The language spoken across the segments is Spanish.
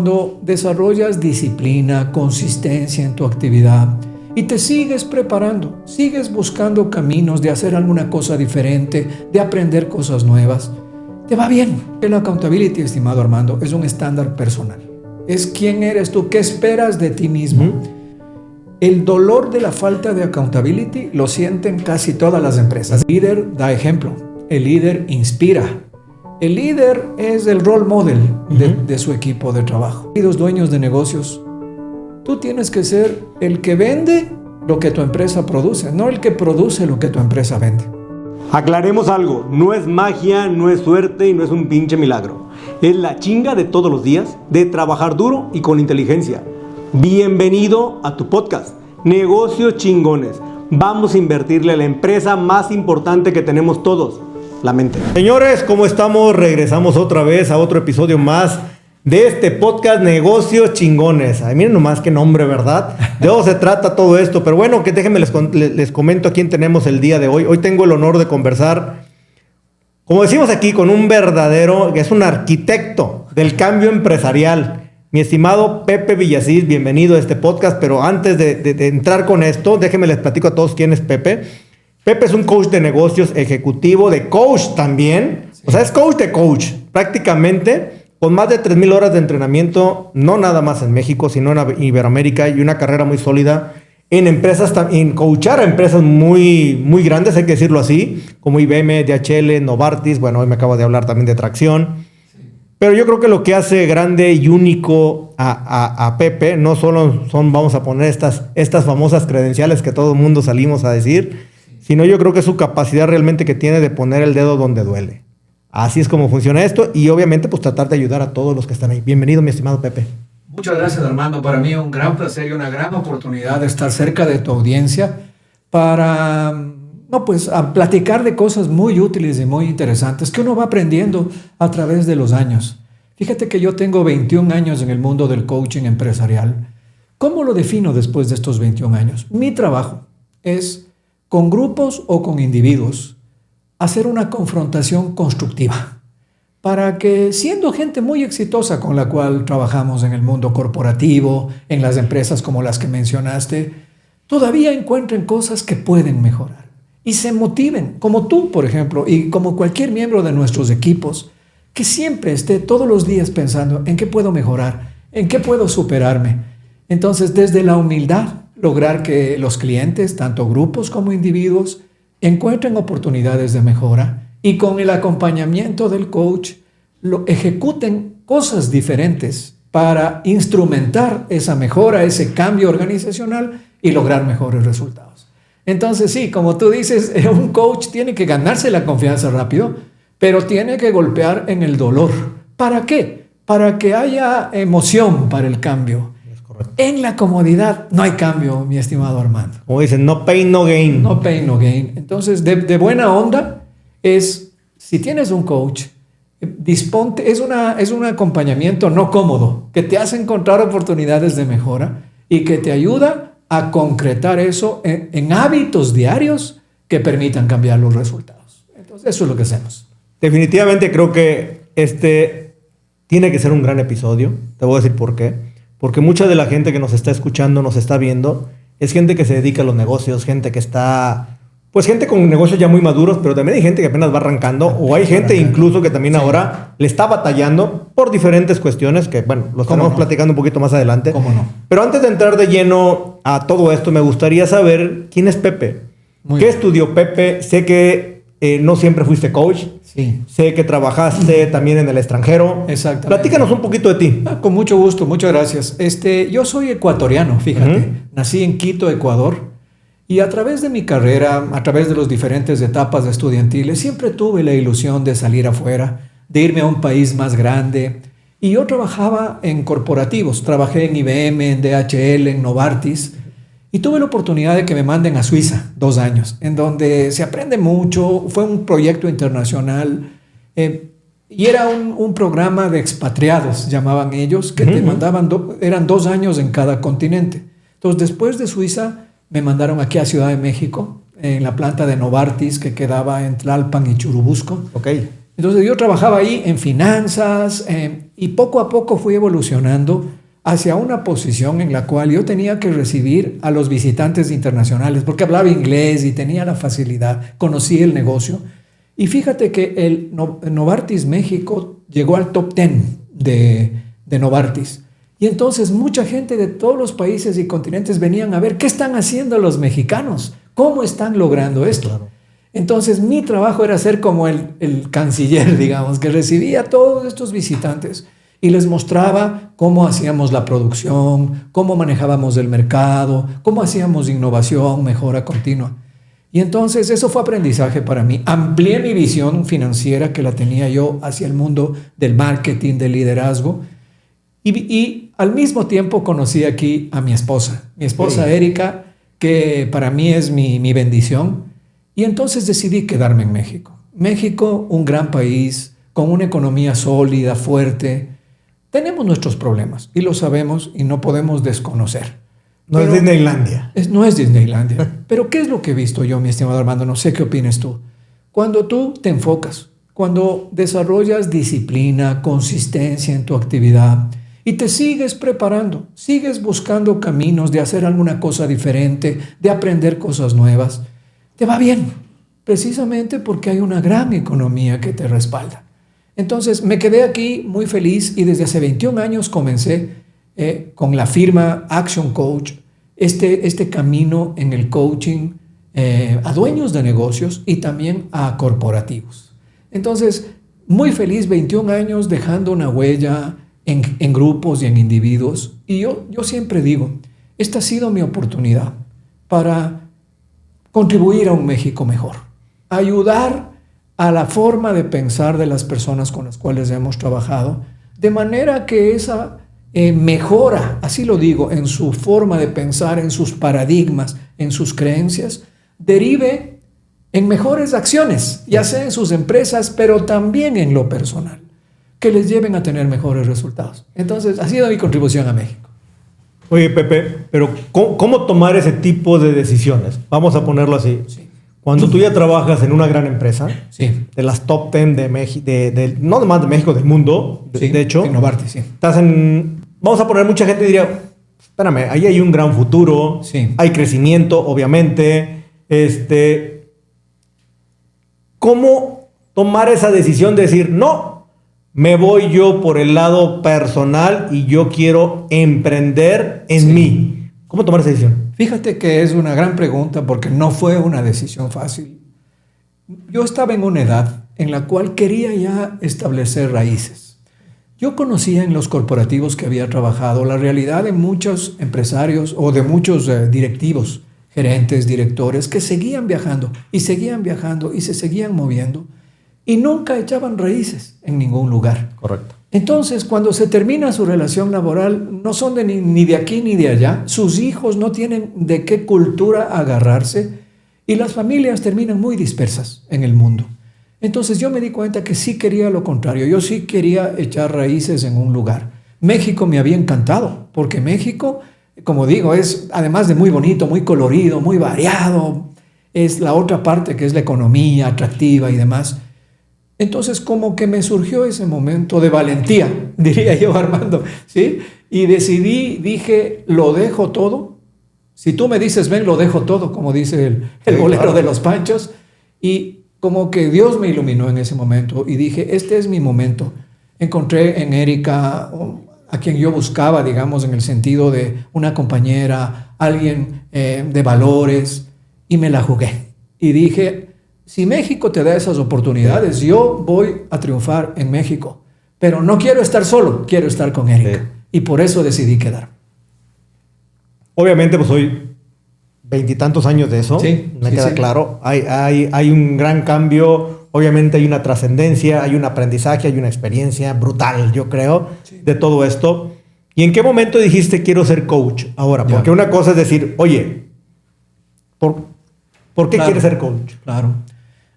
cuando desarrollas disciplina, consistencia en tu actividad y te sigues preparando, sigues buscando caminos de hacer alguna cosa diferente, de aprender cosas nuevas, te va bien. El accountability, estimado Armando, es un estándar personal. Es quién eres tú, qué esperas de ti mismo. El dolor de la falta de accountability lo sienten casi todas las empresas. El líder da ejemplo, el líder inspira. El líder es el role model de su equipo de trabajo. Y los dueños de negocios, tú tienes que ser el que vende lo que tu empresa produce, no el que produce lo que tu empresa vende. Aclaremos algo, no es magia, no es suerte y no es un pinche milagro. Es la chinga de todos los días, de trabajar duro y con inteligencia. Bienvenido a tu podcast, Negocios Chingones. Vamos a invertirle a la empresa más importante que tenemos todos, la mente. Señores, ¿cómo estamos? Regresamos otra vez a otro episodio más de este podcast Negocios Chingones. Ay, miren nomás qué nombre, ¿verdad? De eso se trata todo esto. Pero bueno, que déjenme les comento a quién tenemos el día de hoy. Hoy tengo el honor de conversar, como decimos aquí, con un verdadero, que es un arquitecto del cambio empresarial. Mi estimado Pepe Villasís, bienvenido a este podcast. Pero antes de entrar con esto, déjenme les platico a todos quién es Pepe. Pepe es un coach de negocios, ejecutivo de coach también. Sí. O sea, es coach de coach, prácticamente, con más de 3,000 horas de entrenamiento, no nada más en México, sino en Iberoamérica, y una carrera muy sólida en empresas, en coachar a empresas muy, muy grandes, hay que decirlo así, como IBM, DHL, Novartis. Bueno, hoy me acabo de hablar también de Tracción. Pero yo creo que lo que hace grande y único a Pepe, no solo son, vamos a poner estas famosas credenciales que todo el mundo salimos a decir, sino yo creo que es su capacidad realmente que tiene de poner el dedo donde duele. Así es como funciona esto, y obviamente pues tratar de ayudar a todos los que están ahí. Bienvenido, mi estimado Pepe. Muchas gracias, Armando. Para mí es un gran placer y una gran oportunidad de estar cerca de tu audiencia para a platicar de cosas muy útiles y muy interesantes que uno va aprendiendo a través de los años. Fíjate que yo tengo 21 años en el mundo del coaching empresarial. ¿Cómo lo defino después de estos 21 años? Mi trabajo es, con grupos o con individuos, hacer una confrontación constructiva para que, siendo gente muy exitosa con la cual trabajamos en el mundo corporativo, en las empresas como las que mencionaste, todavía encuentren cosas que pueden mejorar y se motiven, como tú, por ejemplo, y como cualquier miembro de nuestros equipos, que siempre esté todos los días pensando en qué puedo mejorar, en qué puedo superarme. Entonces, desde la humildad, lograr que los clientes, tanto grupos como individuos, encuentren oportunidades de mejora, y con el acompañamiento del coach lo ejecuten cosas diferentes para instrumentar esa mejora, ese cambio organizacional y lograr mejores resultados. Entonces sí, como tú dices, un coach tiene que ganarse la confianza rápido, pero tiene que golpear en el dolor. ¿Para qué? Para que haya emoción para el cambio. En la comodidad no hay cambio, mi estimado Armando. Como dicen, no pain, no gain. No pain, no gain. Entonces, de buena onda es, si tienes un coach, disponte, es un acompañamiento no cómodo, que te hace encontrar oportunidades de mejora y que te ayuda a concretar eso en hábitos diarios que permitan cambiar los resultados. Entonces, eso es lo que hacemos. Definitivamente creo que este tiene que ser un gran episodio. Te voy a decir por qué. Porque mucha de la gente que nos está escuchando, nos está viendo, es gente que se dedica a los negocios, gente que está, pues gente con negocios ya muy maduros, pero también hay gente que apenas va arrancando, o hay gente incluso que también ahora le está batallando por diferentes cuestiones que, bueno, lo estamos platicando un poquito más adelante. ¿Cómo no? Pero antes de entrar de lleno a todo esto, me gustaría saber quién es Pepe. ¿Qué estudió Pepe? Sé que no siempre fuiste coach. Sí. Sé que trabajaste también en el extranjero. Exactamente. Platícanos un poquito de ti. Con mucho gusto, muchas gracias. Yo soy ecuatoriano, fíjate. Nací en Quito, Ecuador. Y a través de mi carrera, a través de las diferentes etapas estudiantiles, siempre tuve la ilusión de salir afuera, de irme a un país más grande. Y yo trabajaba en corporativos. Trabajé en IBM, en DHL, en Novartis. Y tuve la oportunidad de que me manden a Suiza 2 años, en donde se aprende mucho. Fue un proyecto internacional y era un programa de expatriados, llamaban ellos, que te mandaban, eran 2 años en cada continente. Entonces, después de Suiza, me mandaron aquí a Ciudad de México, en la planta de Novartis, que quedaba en Tlalpan y Churubusco. Okay. Entonces yo trabajaba ahí en finanzas y poco a poco fui evolucionando hacia una posición en la cual yo tenía que recibir a los visitantes internacionales porque hablaba inglés y tenía la facilidad, conocía el negocio. Y fíjate que el Novartis México llegó al top 10 de Novartis. Y entonces mucha gente de todos los países y continentes venían a ver qué están haciendo los mexicanos, cómo están logrando esto. Claro. Entonces mi trabajo era ser como el canciller, digamos, que recibía a todos estos visitantes y les mostraba cómo hacíamos la producción, cómo manejábamos el mercado, cómo hacíamos innovación, mejora continua. Y entonces eso fue aprendizaje para mí. Amplié mi visión financiera que la tenía yo hacia el mundo del marketing, del liderazgo. Y al mismo tiempo conocí aquí a mi esposa Erika, que para mí es mi bendición. Y entonces decidí quedarme en México. México, un gran país, con una economía sólida, fuerte. Tenemos nuestros problemas y lo sabemos y no podemos desconocer. No es Disneylandia. No es Disneylandia. Pero ¿qué es lo que he visto yo, mi estimado Armando? No sé qué opinas tú. Cuando tú te enfocas, cuando desarrollas disciplina, consistencia en tu actividad y te sigues preparando, sigues buscando caminos de hacer alguna cosa diferente, de aprender cosas nuevas, te va bien, precisamente porque hay una gran economía que te respalda. Entonces me quedé aquí muy feliz y desde hace 21 años comencé con la firma Action Coach, este camino en el coaching a dueños de negocios y también a corporativos. Entonces, muy feliz, 21 años dejando una huella en grupos y en individuos. Y yo siempre digo, esta ha sido mi oportunidad para contribuir a un México mejor, ayudar a la forma de pensar de las personas con las cuales hemos trabajado, de manera que esa mejora, así lo digo, en su forma de pensar, en sus paradigmas, en sus creencias, derive en mejores acciones, ya sea en sus empresas, pero también en lo personal, que les lleven a tener mejores resultados. Entonces, ha sido mi contribución a México. Oye, Pepe, pero ¿cómo tomar ese tipo de decisiones? Vamos a ponerlo así. Sí. Cuando tú ya trabajas en una gran empresa, sí, de las top 10 de México, no nomás de México, del mundo, sí, de hecho, en Novartis, sí. Vamos a poner, mucha gente diría, espérame, ahí hay un gran futuro, sí, hay crecimiento, obviamente. ¿Cómo tomar esa decisión de decir, no, me voy yo por el lado personal y yo quiero emprender en mí? ¿Cómo tomar esa decisión? Fíjate que es una gran pregunta porque no fue una decisión fácil. Yo estaba en una edad en la cual quería ya establecer raíces. Yo conocía en los corporativos que había trabajado la realidad de muchos empresarios o de muchos directivos, gerentes, directores, que seguían viajando y se seguían moviendo y nunca echaban raíces en ningún lugar. Correcto. Entonces, cuando se termina su relación laboral, no son ni de aquí ni de allá, sus hijos no tienen de qué cultura agarrarse y las familias terminan muy dispersas en el mundo. Entonces yo me di cuenta que sí quería lo contrario, yo sí quería echar raíces en un lugar. México me había encantado, porque México, como digo, es además de muy bonito, muy colorido, muy variado, es la otra parte que es la economía atractiva y demás. Entonces como que me surgió ese momento de valentía, diría yo, Armando, ¿sí? Y dije, lo dejo todo. Si tú me dices, ven, lo dejo todo, como dice el bolero claro, de los Panchos. Y como que Dios me iluminó en ese momento y dije, este es mi momento. Encontré en Erika, a quien yo buscaba, digamos, en el sentido de una compañera, alguien de valores, y me la jugué. Y dije, si México te da esas oportunidades, yo voy a triunfar en México. Pero no quiero estar solo, quiero estar con Erika. Sí. Y por eso decidí quedar. Obviamente, pues hoy, 20 y tantos años de eso, sí, me queda claro. Hay un gran cambio, obviamente hay una trascendencia, hay un aprendizaje, hay una experiencia brutal, yo creo, de todo esto. ¿Y en qué momento dijiste quiero ser coach ahora? Porque una cosa es decir, oye, ¿por qué quieres ser coach? Claro.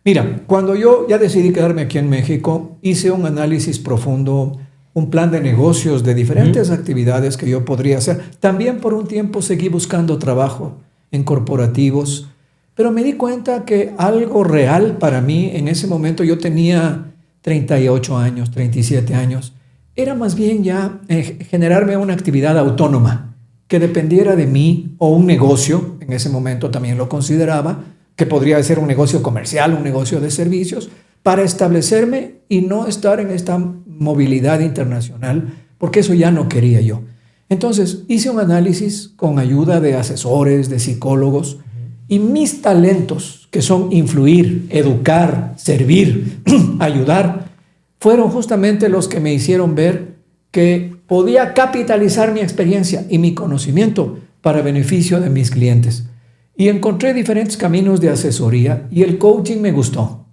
Mira, cuando yo ya decidí quedarme aquí en México, hice un análisis profundo, un plan de negocios de diferentes actividades que yo podría hacer. También por un tiempo seguí buscando trabajo en corporativos, pero me di cuenta que algo real para mí en ese momento yo tenía 38 años, 37 años, era más bien ya generarme una actividad autónoma que dependiera de mí o un negocio, en ese momento también lo consideraba, que podría ser un negocio comercial, un negocio de servicios, para establecerme y no estar en esta movilidad internacional, porque eso ya no quería yo. Entonces hice un análisis con ayuda de asesores, de psicólogos, y mis talentos, que son influir, educar, servir, ayudar, fueron justamente los que me hicieron ver que podía capitalizar mi experiencia y mi conocimiento para beneficio de mis clientes. Y encontré diferentes caminos de asesoría y el coaching me gustó,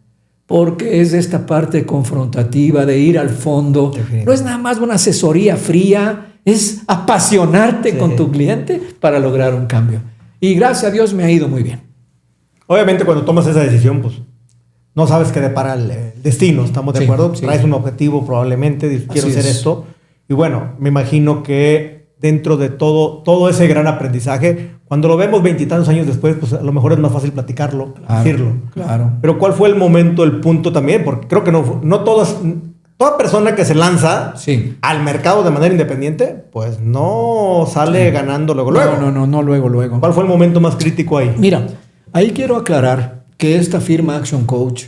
porque es esta parte confrontativa de ir al fondo. No es nada más una asesoría fría, es apasionarte con tu cliente para lograr un cambio. Y gracias a Dios me ha ido muy bien. Obviamente cuando tomas esa decisión, pues no sabes qué depara el destino, ¿estamos de acuerdo? Traes un objetivo probablemente, quiero hacer esto. Y bueno, me imagino que dentro de todo ese gran aprendizaje, cuando lo vemos 20 y tantos años después, pues a lo mejor es más fácil platicarlo, decirlo. Claro. Pero ¿cuál fue el momento, el punto también? Porque creo que no toda persona que se lanza al mercado de manera independiente, pues no sale ganando luego. No, luego. ¿Cuál fue el momento más crítico ahí? Mira, ahí quiero aclarar que esta firma Action Coach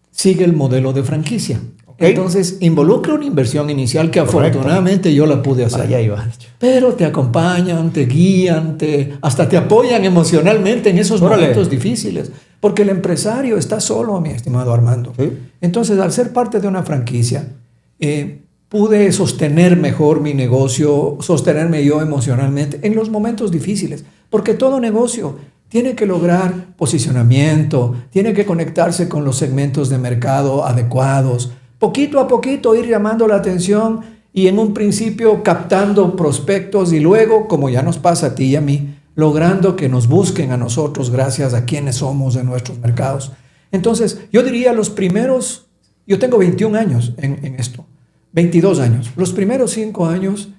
sigue el modelo de franquicia. Entonces, involucra una inversión inicial que afortunadamente yo la pude hacer. Pero te acompañan, te guían, hasta te apoyan emocionalmente en esos momentos difíciles. Porque el empresario está solo, mi estimado Armando. Entonces, al ser parte de una franquicia, pude sostener mejor mi negocio, sostenerme yo emocionalmente en los momentos difíciles. Porque todo negocio tiene que lograr posicionamiento, tiene que conectarse con los segmentos de mercado adecuados, poquito a poquito ir llamando la atención y en un principio captando prospectos y luego, como ya nos pasa a ti y a mí, logrando que nos busquen a nosotros gracias a quienes somos en nuestros mercados. Entonces, yo diría yo tengo 21 años en esto, 22 años. Los primeros 5 años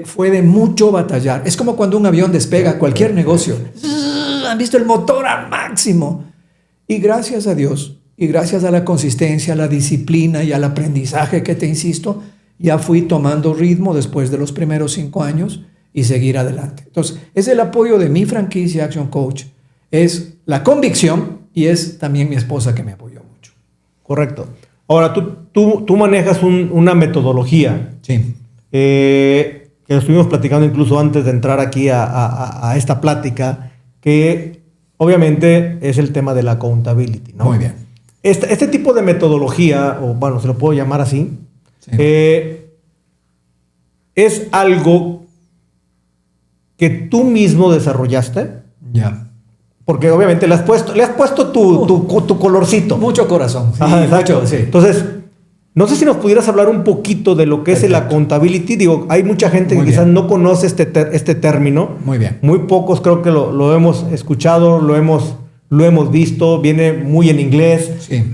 fue de mucho batallar. Es como cuando un avión despega cualquier negocio. Han visto el motor al máximo. Y gracias a Dios, y gracias a la consistencia, a la disciplina y al aprendizaje que te insisto, ya fui tomando ritmo después de los primeros 5 años y seguir adelante. Entonces, es el apoyo de mi franquicia Action Coach, es la convicción y es también mi esposa que me apoyó mucho. Correcto. Ahora, tú manejas una metodología. Sí. Que estuvimos platicando incluso antes de entrar aquí a esta plática, que obviamente es el tema de la accountability, ¿no? Muy bien. Este tipo de metodología, o bueno, se lo puedo llamar así, es algo que tú mismo desarrollaste. Ya. Porque obviamente le has puesto tu colorcito. Mucho corazón. Sí, exacto. Sí. Entonces, no sé si nos pudieras hablar un poquito de lo que es el accountability. Digo, hay mucha gente que quizás no conoce este término. Muy bien. Muy pocos creo que lo hemos escuchado, lo hemos visto, viene muy en inglés. Sí.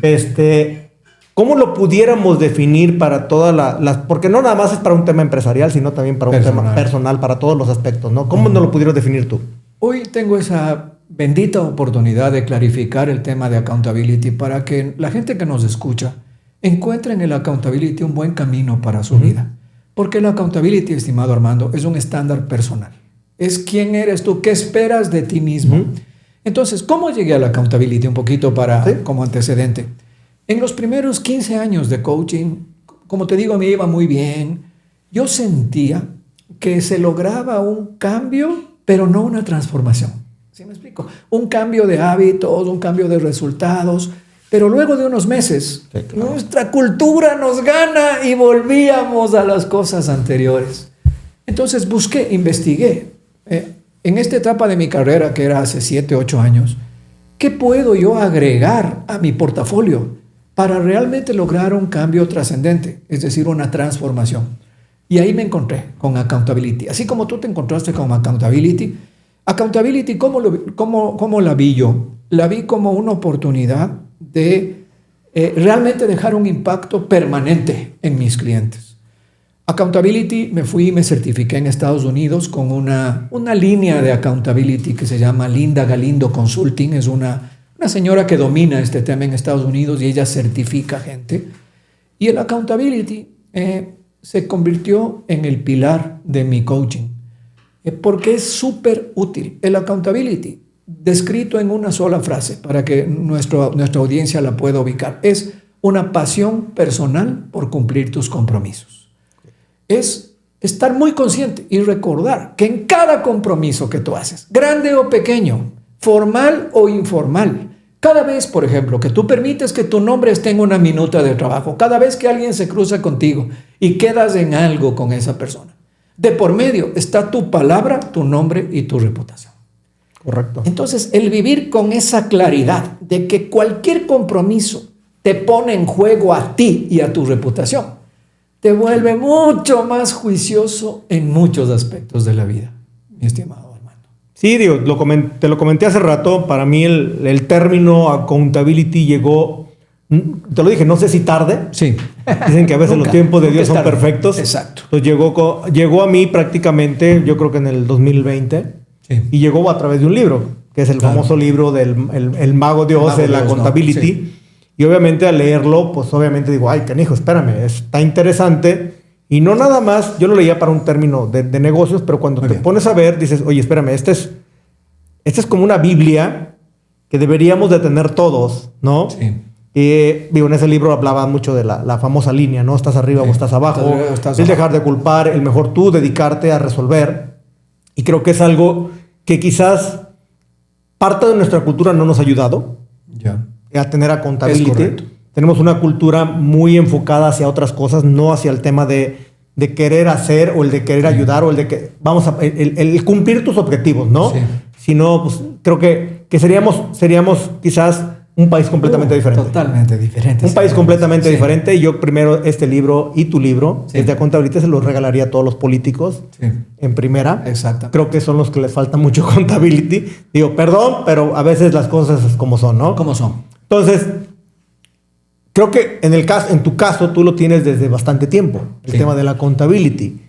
¿Cómo lo pudiéramos definir para todas las... Porque no nada más es para un tema empresarial, sino también para un tema personal, para todos los aspectos, ¿no? ¿Cómo nos lo pudieras definir tú? Hoy tengo esa bendita oportunidad de clarificar el tema de accountability para que la gente que nos escucha encuentre en el accountability un buen camino para su vida. Porque el accountability, estimado Armando, es un estándar personal. Es quién eres tú, qué esperas de ti mismo. Entonces, ¿cómo llegué al accountability? Un poquito como antecedente. En los primeros 15 años de coaching, como te digo, me iba muy bien. Yo sentía que se lograba un cambio, pero no una transformación. ¿Sí me explico? Un cambio de hábitos, un cambio de resultados. Pero luego de unos meses, nuestra cultura nos gana y volvíamos a las cosas anteriores. Entonces investigué. En esta etapa de mi carrera, que era hace 7, 8 años, ¿qué puedo yo agregar a mi portafolio para realmente lograr un cambio trascendente? Es decir, una transformación. Y ahí me encontré con accountability. Así como tú te encontraste con accountability, ¿cómo la vi yo? La vi como una oportunidad de realmente dejar un impacto permanente en mis clientes. Accountability, me fui y me certifiqué en Estados Unidos con una línea de accountability que se llama Linda Galindo Consulting. Es una señora que domina este tema en Estados Unidos y ella certifica gente. Y el accountability se convirtió en el pilar de mi coaching, porque es súper útil. El accountability, descrito en una sola frase para que nuestra audiencia la pueda ubicar, es una pasión personal por cumplir tus compromisos. Es estar muy consciente y recordar que en cada compromiso que tú haces, grande o pequeño, formal o informal, cada vez, por ejemplo, que tú permites que tu nombre esté en una minuta de trabajo, cada vez que alguien se cruza contigo y quedas en algo con esa persona, de por medio está tu palabra, tu nombre y tu reputación. Correcto. Entonces, el vivir con esa claridad de que cualquier compromiso te pone en juego a ti y a tu reputación, te vuelve mucho más juicioso en muchos aspectos de la vida, mi estimado. Sí, digo, te lo comenté hace rato. Para mí el término accountability llegó, te lo dije, no sé si tarde. Sí. Dicen que a veces los tiempos de Dios son tarde. perfectos. Exacto. Entonces llegó a mí prácticamente, yo creo que en el 2020, sí. Y llegó a través de un libro, que es el famoso libro del el Mago de Oz, de la accountability. No, sí. Y obviamente al leerlo, pues obviamente digo, ay, canijo, espérame, está interesante. Y no nada más, yo lo leía para un término de negocios, pero cuando te pones a ver, dices, oye, espérame, este es como una Biblia que deberíamos de tener todos, ¿no? Sí. Digo, en ese libro hablaba mucho de la famosa línea, ¿no? Estás arriba o estás abajo. El dejar de culpar, el mejor tú dedicarte a resolver. Y creo que es algo que quizás parte de nuestra cultura no nos ha ayudado a tener accountability. Tenemos una cultura muy enfocada hacia otras cosas, no hacia el tema de querer hacer o el de querer ayudar o el de que el cumplir tus objetivos, ¿no? Sí. Sino, pues creo que seríamos quizás un país completamente diferente. Totalmente diferente. Un país completamente diferente. Y yo primero este libro y tu libro, el de accountability, se los regalaría a todos los políticos en primera. Exacto. Creo que son los que les falta mucho accountability. Digo, perdón, pero a veces las cosas es como son, ¿no? Como son. Entonces, creo que en tu caso, tú lo tienes desde bastante tiempo, el tema de la accountability.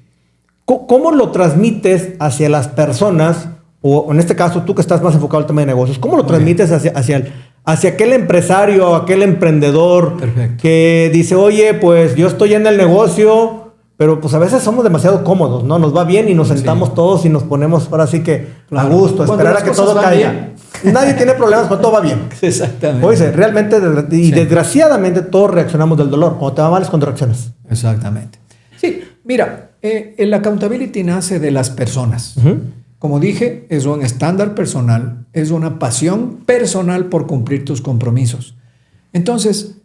¿Cómo lo transmites hacia las personas, o en este caso, tú que estás más enfocado al tema de negocios, cómo lo transmites hacia aquel empresario, aquel emprendedor que dice, oye, pues yo estoy en el negocio, pero pues a veces somos demasiado cómodos, ¿no? Nos va bien y nos sentamos todos y nos ponemos ahora sí que a gusto, esperar a que todo caiga. Nadie tiene problemas cuando todo va bien. Exactamente. Oye, realmente y desgraciadamente todos reaccionamos del dolor. Cuando te va mal es cuando reaccionas. Exactamente. Sí, mira, el accountability nace de las personas. Como dije, es un estándar personal, es una pasión personal por cumplir tus compromisos. Entonces,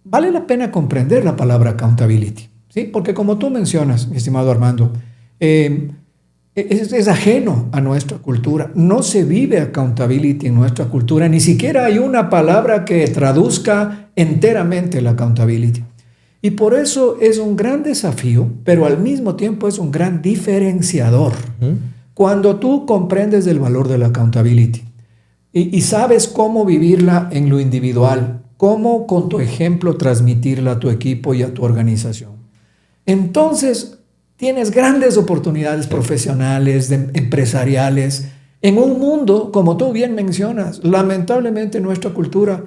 vale la pena comprender la palabra accountability, ¿sí? Porque como tú mencionas, mi estimado Armando, es ajeno a nuestra cultura. No se vive accountability en nuestra cultura. Ni siquiera hay una palabra que traduzca enteramente la accountability. Y por eso es un gran desafío, pero al mismo tiempo es un gran diferenciador. Cuando tú comprendes el valor de la accountability y sabes cómo vivirla en lo individual, cómo con tu ejemplo transmitirla a tu equipo y a tu organización, entonces tienes grandes oportunidades profesionales, empresariales, en un mundo, como tú bien mencionas, lamentablemente nuestra cultura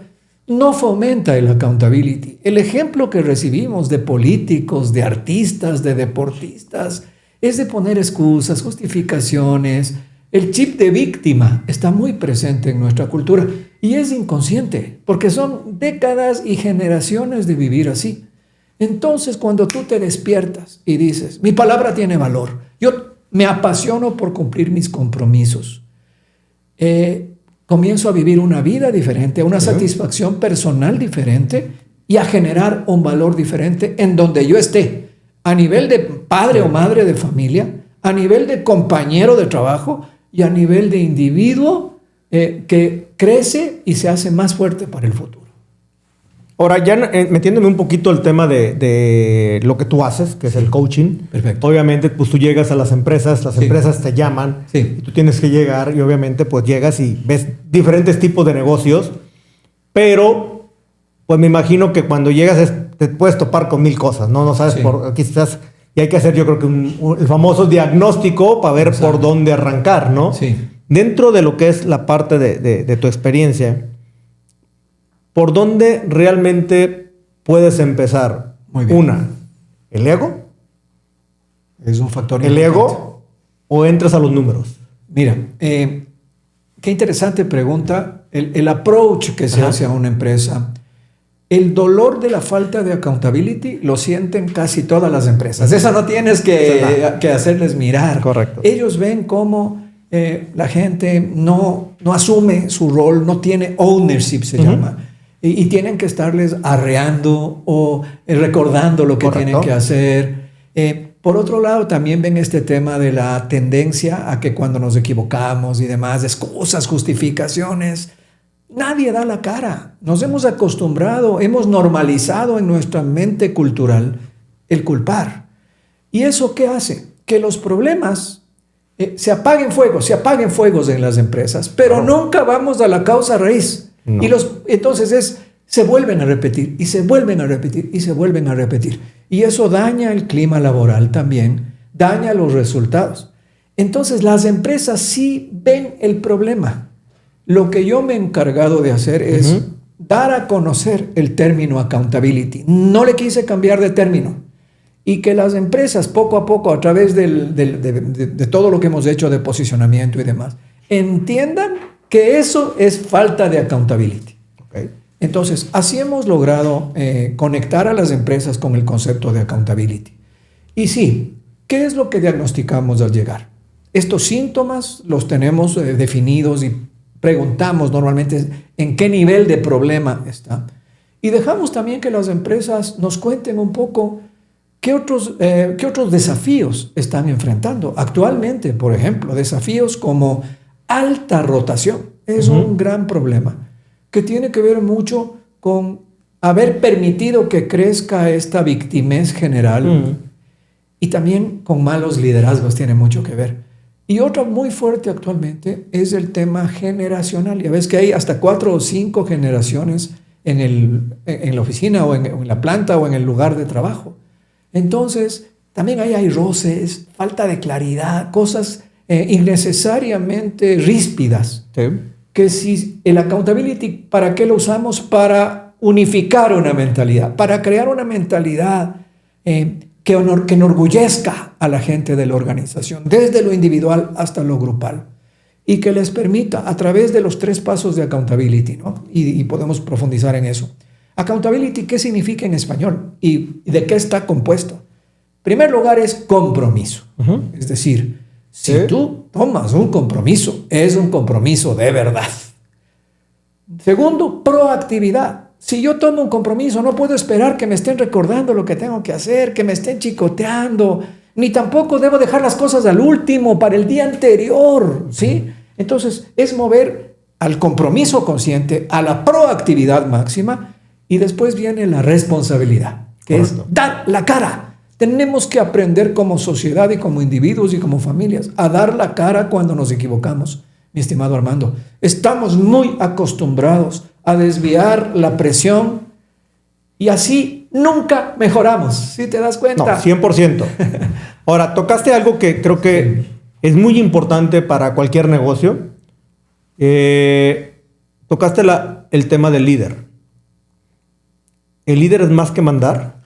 no fomenta el accountability. El ejemplo que recibimos de políticos, de artistas, de deportistas, es de poner excusas, justificaciones. El chip de víctima está muy presente en nuestra cultura y es inconsciente, porque son décadas y generaciones de vivir así. Entonces, cuando tú te despiertas y dices, mi palabra tiene valor, yo me apasiono por cumplir mis compromisos, comienzo a vivir una vida diferente, una satisfacción personal diferente y a generar un valor diferente en donde yo esté, a nivel de padre o madre de familia, a nivel de compañero de trabajo y a nivel de individuo que crece y se hace más fuerte para el futuro. Ahora, ya metiéndome un poquito al tema de lo que tú haces, que es el coaching. Perfecto. Obviamente, pues tú llegas a las empresas te llaman y tú tienes que llegar y obviamente pues llegas y ves diferentes tipos de negocios, pero pues me imagino que cuando llegas te puedes topar con 1000 cosas, ¿no? No sabes por qué estás y hay que hacer yo creo que el famoso diagnóstico para ver por dónde arrancar, ¿no? Sí. Dentro de lo que es la parte de tu experiencia, ¿por dónde realmente puedes empezar. Muy bien. Una, el ego. Es un factor El importante. ego o entras a los números. Mira, qué interesante pregunta. El approach que se hace a una empresa. El dolor de la falta de accountability lo sienten casi todas las empresas. Eso no tienes que hacerles mirar. Correcto. Ellos ven cómo la gente no asume su rol, no tiene ownership, se llama. Y tienen que estarles arreando o recordando lo que tienen que hacer. Por otro lado, también ven este tema de la tendencia a que cuando nos equivocamos y demás, excusas, justificaciones, nadie da la cara. Nos hemos acostumbrado, hemos normalizado en nuestra mente cultural el culpar. ¿Y eso qué hace? Que los problemas se apaguen fuegos en las empresas, pero nunca vamos a la causa raíz. No. Y entonces se vuelven a repetir y se vuelven a repetir y se vuelven a repetir. Y eso daña el clima laboral también, daña los resultados. Entonces las empresas sí ven el problema. Lo que yo me he encargado de hacer es dar a conocer el término accountability. No le quise cambiar de término. Y que las empresas poco a poco, a través de todo lo que hemos hecho de posicionamiento y demás, entiendan que eso es falta de accountability. Okay. Entonces, así hemos logrado conectar a las empresas con el concepto de accountability. Y sí, ¿qué es lo que diagnosticamos al llegar? Estos síntomas los tenemos definidos y preguntamos normalmente en qué nivel de problema está. Y dejamos también que las empresas nos cuenten un poco qué otros desafíos están enfrentando. Actualmente, por ejemplo, desafíos como alta rotación. Es un gran problema que tiene que ver mucho con haber permitido que crezca esta victimez general y también con malos liderazgos tiene mucho que ver. Y otra muy fuerte actualmente es el tema generacional. Ya ves que hay hasta 4 o 5 generaciones en la oficina o en la planta o en el lugar de trabajo. Entonces, también ahí hay roces, falta de claridad, cosas innecesariamente ríspidas. Sí. Que si el accountability, ¿para qué lo usamos? Para unificar una mentalidad, para crear una mentalidad que enorgullezca a la gente de la organización, desde lo individual hasta lo grupal, y que les permita, a través de los 3 pasos de accountability, ¿no? Y podemos profundizar en eso. Accountability, ¿qué significa en español? ¿Y de qué está compuesto? En primer lugar es compromiso. Es decir, si tú tomas un compromiso, es un compromiso de verdad. Segundo, proactividad. Si yo tomo un compromiso, no puedo esperar que me estén recordando lo que tengo que hacer, que me estén chicoteando, ni tampoco debo dejar las cosas al último, para el día anterior, ¿sí? Entonces, es mover al compromiso consciente, a la proactividad máxima, y después viene la responsabilidad, que es dar la cara. Tenemos que aprender como sociedad y como individuos y como familias a dar la cara cuando nos equivocamos, mi estimado Armando. Estamos muy acostumbrados a desviar la presión y así nunca mejoramos, ¿sí te das cuenta? No, 100%. Ahora, tocaste algo que creo que es muy importante para cualquier negocio. Tocaste el tema del líder. ¿El líder es más que mandar?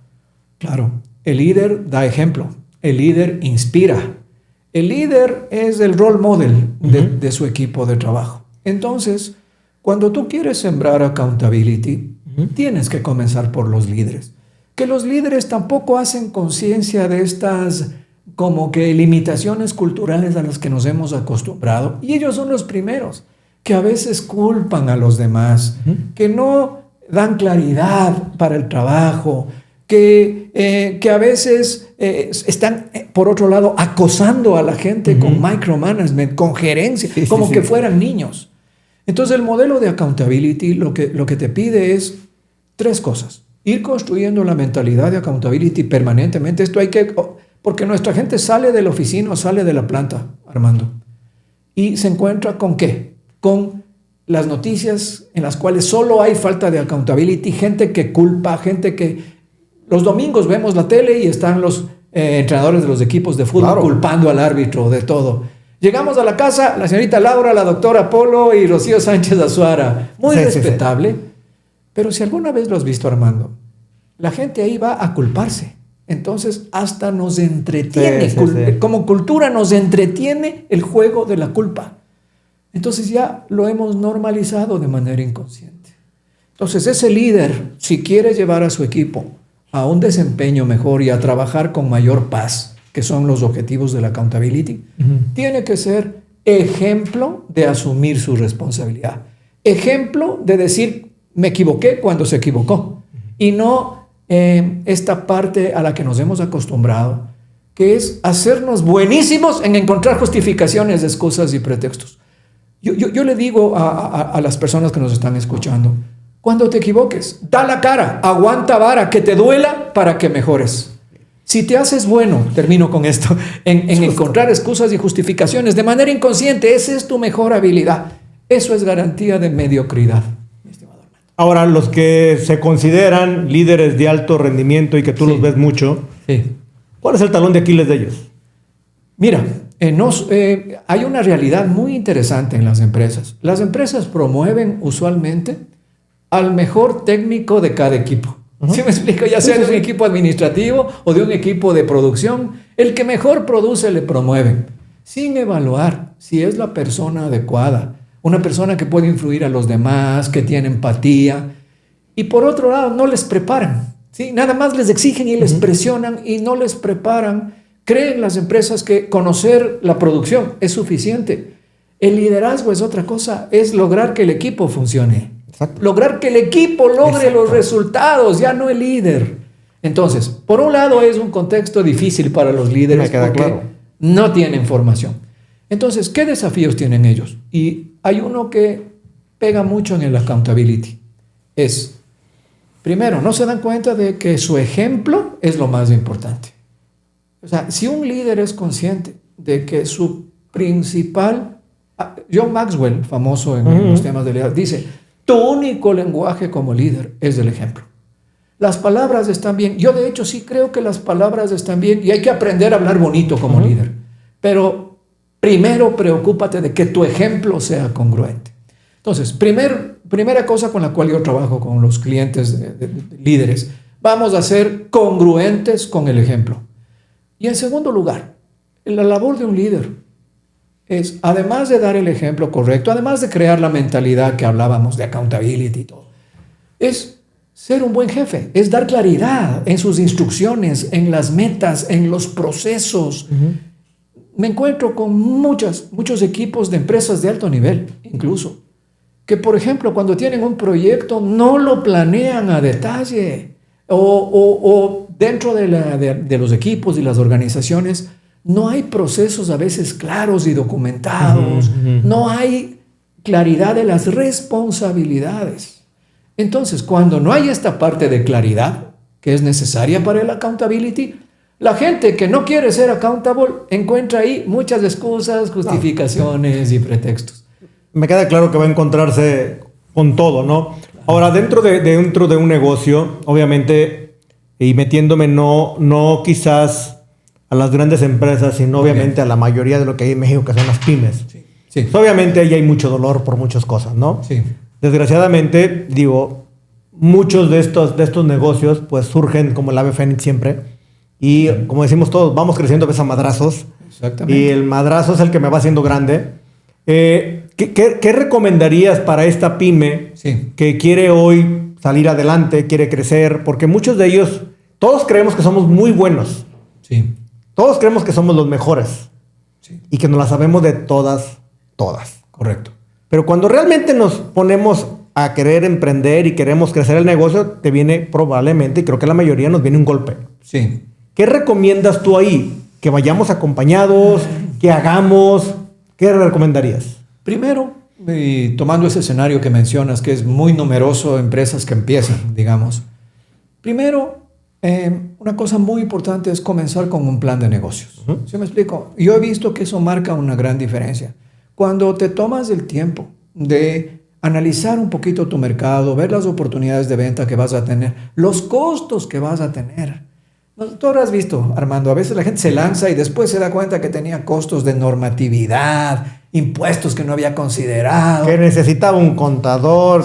Claro. El líder da ejemplo, el líder inspira, el líder es el role model de su equipo de trabajo. Entonces, cuando tú quieres sembrar accountability, tienes que comenzar por los líderes. Que los líderes tampoco hacen conciencia de estas como que limitaciones culturales a las que nos hemos acostumbrado. Y ellos son los primeros que a veces culpan a los demás, que no dan claridad para el trabajo, que a veces están, por otro lado, acosando a la gente con micromanagement, con gerencia, como que fueran niños. Entonces, el modelo de accountability lo que te pide es 3 cosas. Ir construyendo la mentalidad de accountability permanentemente. Esto porque nuestra gente sale de la oficina o sale de la planta, Armando, y se encuentra ¿con qué? Con las noticias en las cuales solo hay falta de accountability, gente que culpa, gente que... Los domingos vemos la tele y están los entrenadores de los equipos de fútbol culpando al árbitro de todo. Llegamos a la casa, la señorita Laura, la doctora Polo y Rocío Sánchez Azuara. Muy respetable. Pero si alguna vez lo has visto, Armando, la gente ahí va a culparse. Entonces, hasta nos entretiene. Sí. Como cultura nos entretiene el juego de la culpa. Entonces ya lo hemos normalizado de manera inconsciente. Entonces, ese líder, si quiere llevar a su equipo a un desempeño mejor y a trabajar con mayor paz, que son los objetivos de la accountability, tiene que ser ejemplo de asumir su responsabilidad. Ejemplo de decir, me equivoqué cuando se equivocó. Y no esta parte a la que nos hemos acostumbrado, que es hacernos buenísimos en encontrar justificaciones, excusas y pretextos. Yo le digo a las personas que nos están escuchando, cuando te equivoques, da la cara, aguanta vara, que te duela para que mejores. Si te haces bueno, termino con esto, en encontrar excusas y justificaciones de manera inconsciente, esa es tu mejor habilidad. Eso es garantía de mediocridad, mi estimado Armando. Ahora, los que se consideran líderes de alto rendimiento y que tú los ves mucho, ¿cuál es el talón de Aquiles de ellos? Mira, hay una realidad muy interesante en las empresas. Las empresas promueven usualmente al mejor técnico de cada equipo. ¿Sí me explico? Ya sea de un equipo administrativo o de un equipo de producción, el que mejor produce le promueven, sin evaluar si es la persona adecuada, una persona que puede influir a los demás, que tiene empatía. Y por otro lado, no les preparan, ¿sí? Nada más les exigen y les presionan y no les preparan. Creen las empresas que conocer la producción es suficiente. El liderazgo es otra cosa, es lograr que el equipo funcione. Exacto. Lograr que el equipo logre los resultados, ya no el líder. Entonces, por un lado es un contexto difícil para los líderes porque no tienen formación. Entonces, ¿qué desafíos tienen ellos? Y hay uno que pega mucho en el accountability. Es, primero, no se dan cuenta de que su ejemplo es lo más importante. O sea, si un líder es consciente de que su principal... John Maxwell, famoso en los temas de liderazgo, dice, tu único lenguaje como líder es el ejemplo. Las palabras están bien. Yo, de hecho, sí creo que las palabras están bien y hay que aprender a hablar bonito como líder. Pero primero preocúpate de que tu ejemplo sea congruente. Entonces, primera cosa con la cual yo trabajo con los clientes de líderes, vamos a ser congruentes con el ejemplo. Y en segundo lugar, la labor de un líder es, además de dar el ejemplo correcto, además de crear la mentalidad que hablábamos de accountability y todo, es ser un buen jefe, es dar claridad en sus instrucciones, en las metas, en los procesos. Me encuentro con muchos equipos de empresas de alto nivel, incluso, que por ejemplo cuando tienen un proyecto no lo planean a detalle o dentro de los equipos y las organizaciones no hay procesos a veces claros y documentados, no hay claridad de las responsabilidades. Entonces, cuando no hay esta parte de claridad que es necesaria para el accountability, la gente que no quiere ser accountable encuentra ahí muchas excusas, justificaciones y pretextos. Me queda claro que va a encontrarse con todo, ¿no? Ahora, dentro de un negocio, obviamente, y metiéndome no quizás a las grandes empresas, sino obviamente a la mayoría de lo que hay en México, que son las pymes. Sí. Pues obviamente ahí hay mucho dolor por muchas cosas, ¿no? Sí. Desgraciadamente, digo, muchos de estos negocios pues surgen como el ave fénix siempre. Y como decimos todos, vamos creciendo a veces a madrazos. Exactamente. Y el madrazo es el que me va haciendo grande. ¿Qué recomendarías para esta pyme que quiere hoy salir adelante, quiere crecer? Porque muchos de ellos, todos creemos que somos muy buenos. Sí. Todos creemos que somos los mejores. Sí. Y que nos la sabemos de todas. Correcto. Pero cuando realmente nos ponemos a querer emprender y queremos crecer el negocio, te viene probablemente, y creo que la mayoría nos viene un golpe. Sí. ¿Qué recomiendas tú ahí? ¿Que vayamos acompañados? ¿Que hagamos? ¿Qué recomendarías? Primero, tomando ese escenario que mencionas, que es muy numeroso, empresas que empiezan, digamos. Primero, una cosa muy importante es comenzar con un plan de negocios. ¿Sí me explico? Yo he visto que eso marca una gran diferencia. Cuando te tomas el tiempo de analizar un poquito tu mercado, ver las oportunidades de venta que vas a tener, los costos que vas a tener. Tú habrás visto, Armando, a veces la gente se lanza y después se da cuenta que tenía costos de normatividad, impuestos que no había considerado. Que necesitaba un contador.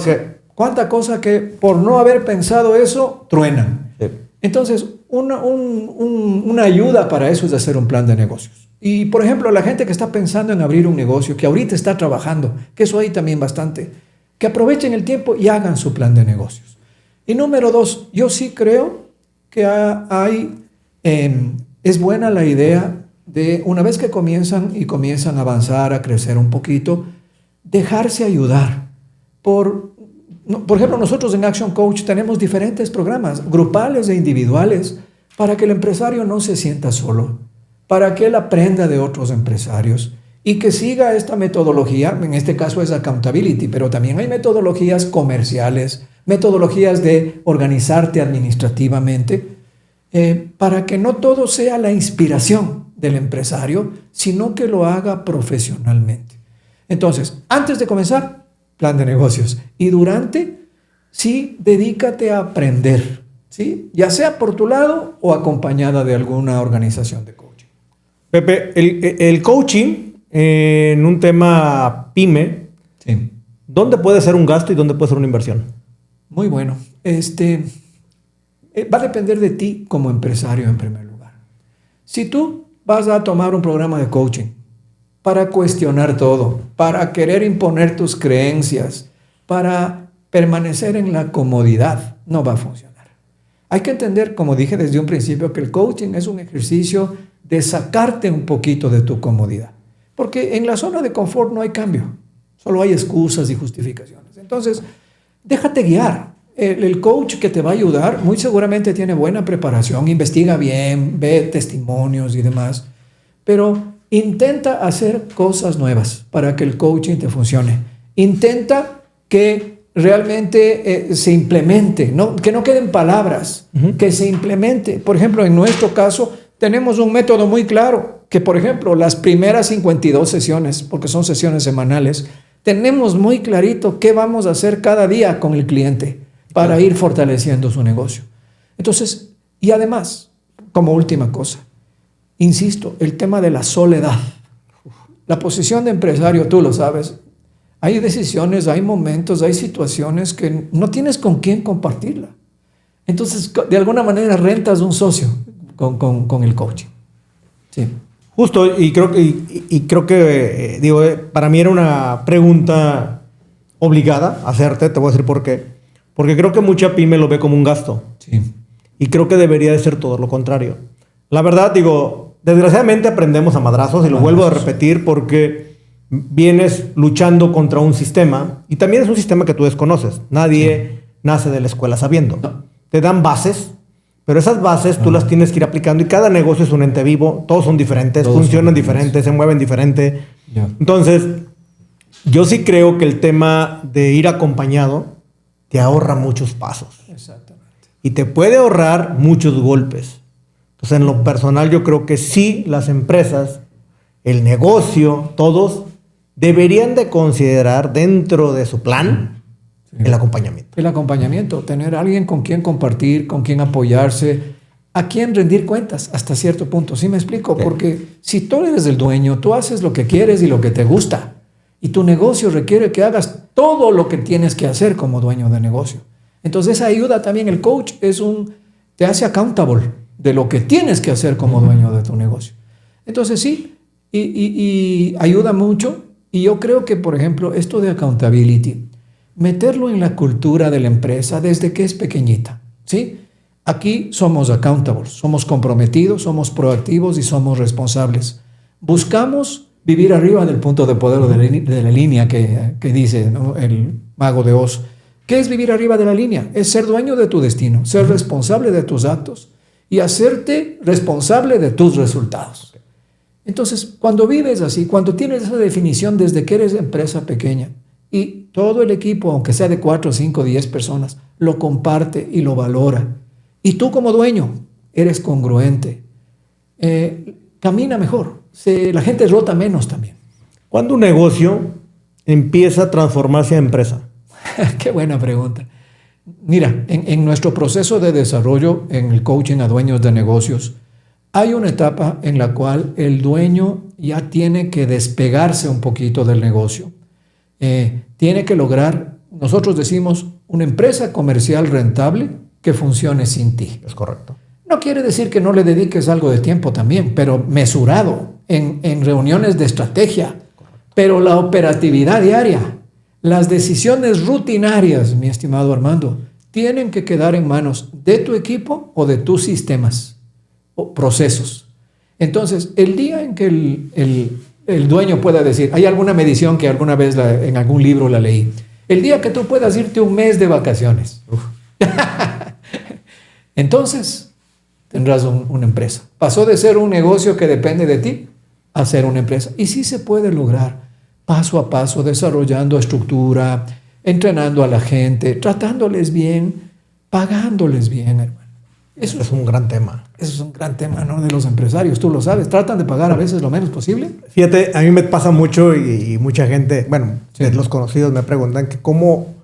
Cuánta cosa que por no haber pensado eso, truenan. Sí. Entonces, una ayuda para eso es hacer un plan de negocios. Y, por ejemplo, la gente que está pensando en abrir un negocio, que ahorita está trabajando, que eso hay también bastante, que aprovechen el tiempo y hagan su plan de negocios. Y número 2, yo sí creo que es buena la idea de, una vez que comienzan a avanzar, a crecer un poquito, dejarse ayudar. Por ejemplo, nosotros en Action Coach tenemos diferentes programas, grupales e individuales, para que el empresario no se sienta solo, para que él aprenda de otros empresarios y que siga esta metodología. En este caso es accountability, pero también hay metodologías comerciales, metodologías de organizarte administrativamente, para que no todo sea la inspiración del empresario, sino que lo haga profesionalmente. Entonces, antes de comenzar, plan de negocios. Y durante, sí, dedícate a aprender, ¿sí? Ya sea por tu lado o acompañada de alguna organización de coaching. Pepe, el coaching en un tema pyme, Sí. ¿dónde puede ser un gasto y dónde puede ser una inversión? Muy bueno. Va a depender de ti como empresario en primer lugar. Si tú vas a tomar un programa de coaching para cuestionar todo, para querer imponer tus creencias, para permanecer en la comodidad, no va a funcionar. Hay que entender, como dije desde un principio, que el coaching es un ejercicio de sacarte un poquito de tu comodidad. Porque en la zona de confort no hay cambio, solo hay excusas y justificaciones. Entonces, déjate guiar. El coach que te va a ayudar muy seguramente tiene buena preparación, investiga bien, ve testimonios y demás, pero intenta hacer cosas nuevas para que el coaching te funcione. Intenta que realmente se implemente, que no queden palabras, que se implemente. Por ejemplo, en nuestro caso tenemos un método muy claro, que por ejemplo las primeras 52 sesiones, porque son sesiones semanales, tenemos muy clarito qué vamos a hacer cada día con el cliente para ir fortaleciendo su negocio. Entonces, y además, como última cosa, insisto, el tema de la soledad. La posición de empresario, tú lo sabes, hay decisiones, hay momentos, hay situaciones que no tienes con quién compartirla. Entonces, de alguna manera rentas un socio con el coaching. Sí. Justo, y creo que digo, para mí era una pregunta obligada hacerte, te voy a decir por qué. Porque creo que mucha pyme lo ve como un gasto. Sí. Y creo que debería de ser todo lo contrario. La verdad, digo, desgraciadamente aprendemos a madrazos, y lo vuelvo a repetir porque vienes luchando contra un sistema, y también es un sistema que tú desconoces. Nadie nace de la escuela sabiendo. No. Te dan bases, pero esas bases tú las tienes que ir aplicando, y cada negocio es un ente vivo, todos son diferentes, funcionan diferentes, se mueven diferente. Yeah. Entonces, yo sí creo que el tema de ir acompañado te ahorra muchos pasos. Exactamente. Y te puede ahorrar muchos golpes. Entonces, en lo personal, yo creo que sí, las empresas, el negocio, todos deberían de considerar dentro de su plan el acompañamiento. El acompañamiento, tener a alguien con quien compartir, con quien apoyarse, a quien rendir cuentas hasta cierto punto. ¿Sí me explico? Porque si tú eres el dueño, tú haces lo que quieres y lo que te gusta. Y tu negocio requiere que hagas todo lo que tienes que hacer como dueño de negocio. Entonces esa ayuda también, el coach te hace accountable de lo que tienes que hacer como dueño de tu negocio. Entonces sí, y ayuda mucho. Y yo creo que, por ejemplo, esto de accountability, meterlo en la cultura de la empresa desde que es pequeñita, ¿sí? Aquí somos accountables, somos comprometidos, somos proactivos y somos responsables. Buscamos vivir arriba del punto de poder de la línea que dice, ¿no?, el mago de Oz. ¿Qué es vivir arriba de la línea? Es ser dueño de tu destino, ser responsable de tus actos y hacerte responsable de tus resultados. Entonces, cuando vives así, cuando tienes esa definición desde que eres empresa pequeña y todo el equipo, aunque sea de 4, 5, 10 personas, lo comparte y lo valora, y tú como dueño eres congruente, camina mejor. La gente rota menos también. ¿Cuándo un negocio empieza a transformarse a empresa? Qué buena pregunta. Mira, en nuestro proceso de desarrollo, en el coaching a dueños de negocios, hay una etapa en la cual el dueño ya tiene que despegarse un poquito del negocio. Tiene que lograr, nosotros decimos, una empresa comercial rentable que funcione sin ti. Es correcto. No quiere decir que no le dediques algo de tiempo también, pero mesurado, en reuniones de estrategia. Pero la operatividad diaria, las decisiones rutinarias, mi estimado Armando, tienen que quedar en manos de tu equipo o de tus sistemas o procesos. Entonces, el día en que el dueño pueda decir, hay alguna medición que alguna vez en algún libro la leí, el día que tú puedas irte un mes de vacaciones, entonces tendrás una empresa. Pasó de ser un negocio que depende de ti a ser una empresa. Y sí se puede lograr paso a paso, desarrollando estructura, entrenando a la gente, tratándoles bien, pagándoles bien, hermano. Eso es un gran tema. Eso es un gran tema, ¿no? De los empresarios, tú lo sabes. Tratan de pagar a veces lo menos posible. Fíjate, a mí me pasa mucho y mucha gente, bueno, sí, de los conocidos me preguntan que cómo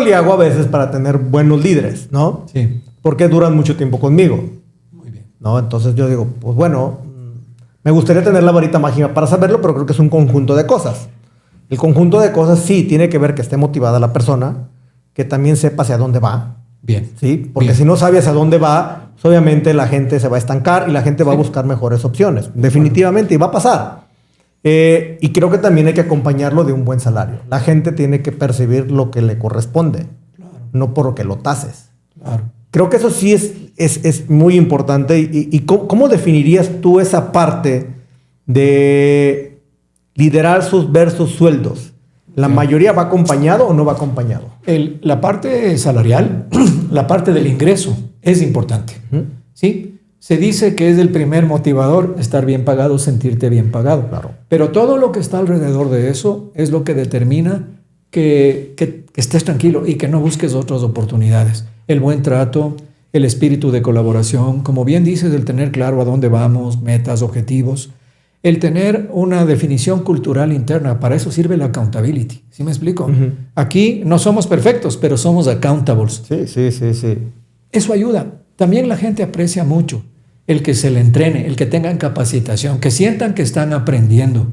le hago a veces para tener buenos líderes, ¿no? Sí. Porque duran mucho tiempo conmigo. Muy bien. ¿No? Entonces yo digo, pues bueno, me gustaría tener la varita mágica para saberlo, pero creo que es un conjunto de cosas. El conjunto de cosas sí tiene que ver que esté motivada la persona, que también sepa hacia dónde va. Bien. ¿Sí? Porque bien. Si no sabe hacia dónde va, pues obviamente la gente se va a estancar y la gente va a buscar mejores opciones. Definitivamente, y va a pasar. Y creo que también hay que acompañarlo de un buen salario. La gente tiene que percibir lo que le corresponde, claro, no por lo que lo tases. Claro. Creo que eso sí es muy importante. ¿Y cómo definirías tú esa parte de liderazgos versus sueldos? ¿La mayoría va acompañado o no va acompañado? La parte salarial, la parte del ingreso es importante. ¿Sí? Se dice que es el primer motivador estar bien pagado, sentirte bien pagado. Claro. Pero todo lo que está alrededor de eso es lo que determina que estés tranquilo y que no busques otras oportunidades. El buen trato, el espíritu de colaboración, como bien dices, el tener claro a dónde vamos, metas, objetivos, el tener una definición cultural interna. Para eso sirve la accountability. ¿Sí me explico? Uh-huh. Aquí no somos perfectos, pero somos accountables. Sí. Eso ayuda. También la gente aprecia mucho el que se le entrene, el que tengan capacitación, que sientan que están aprendiendo.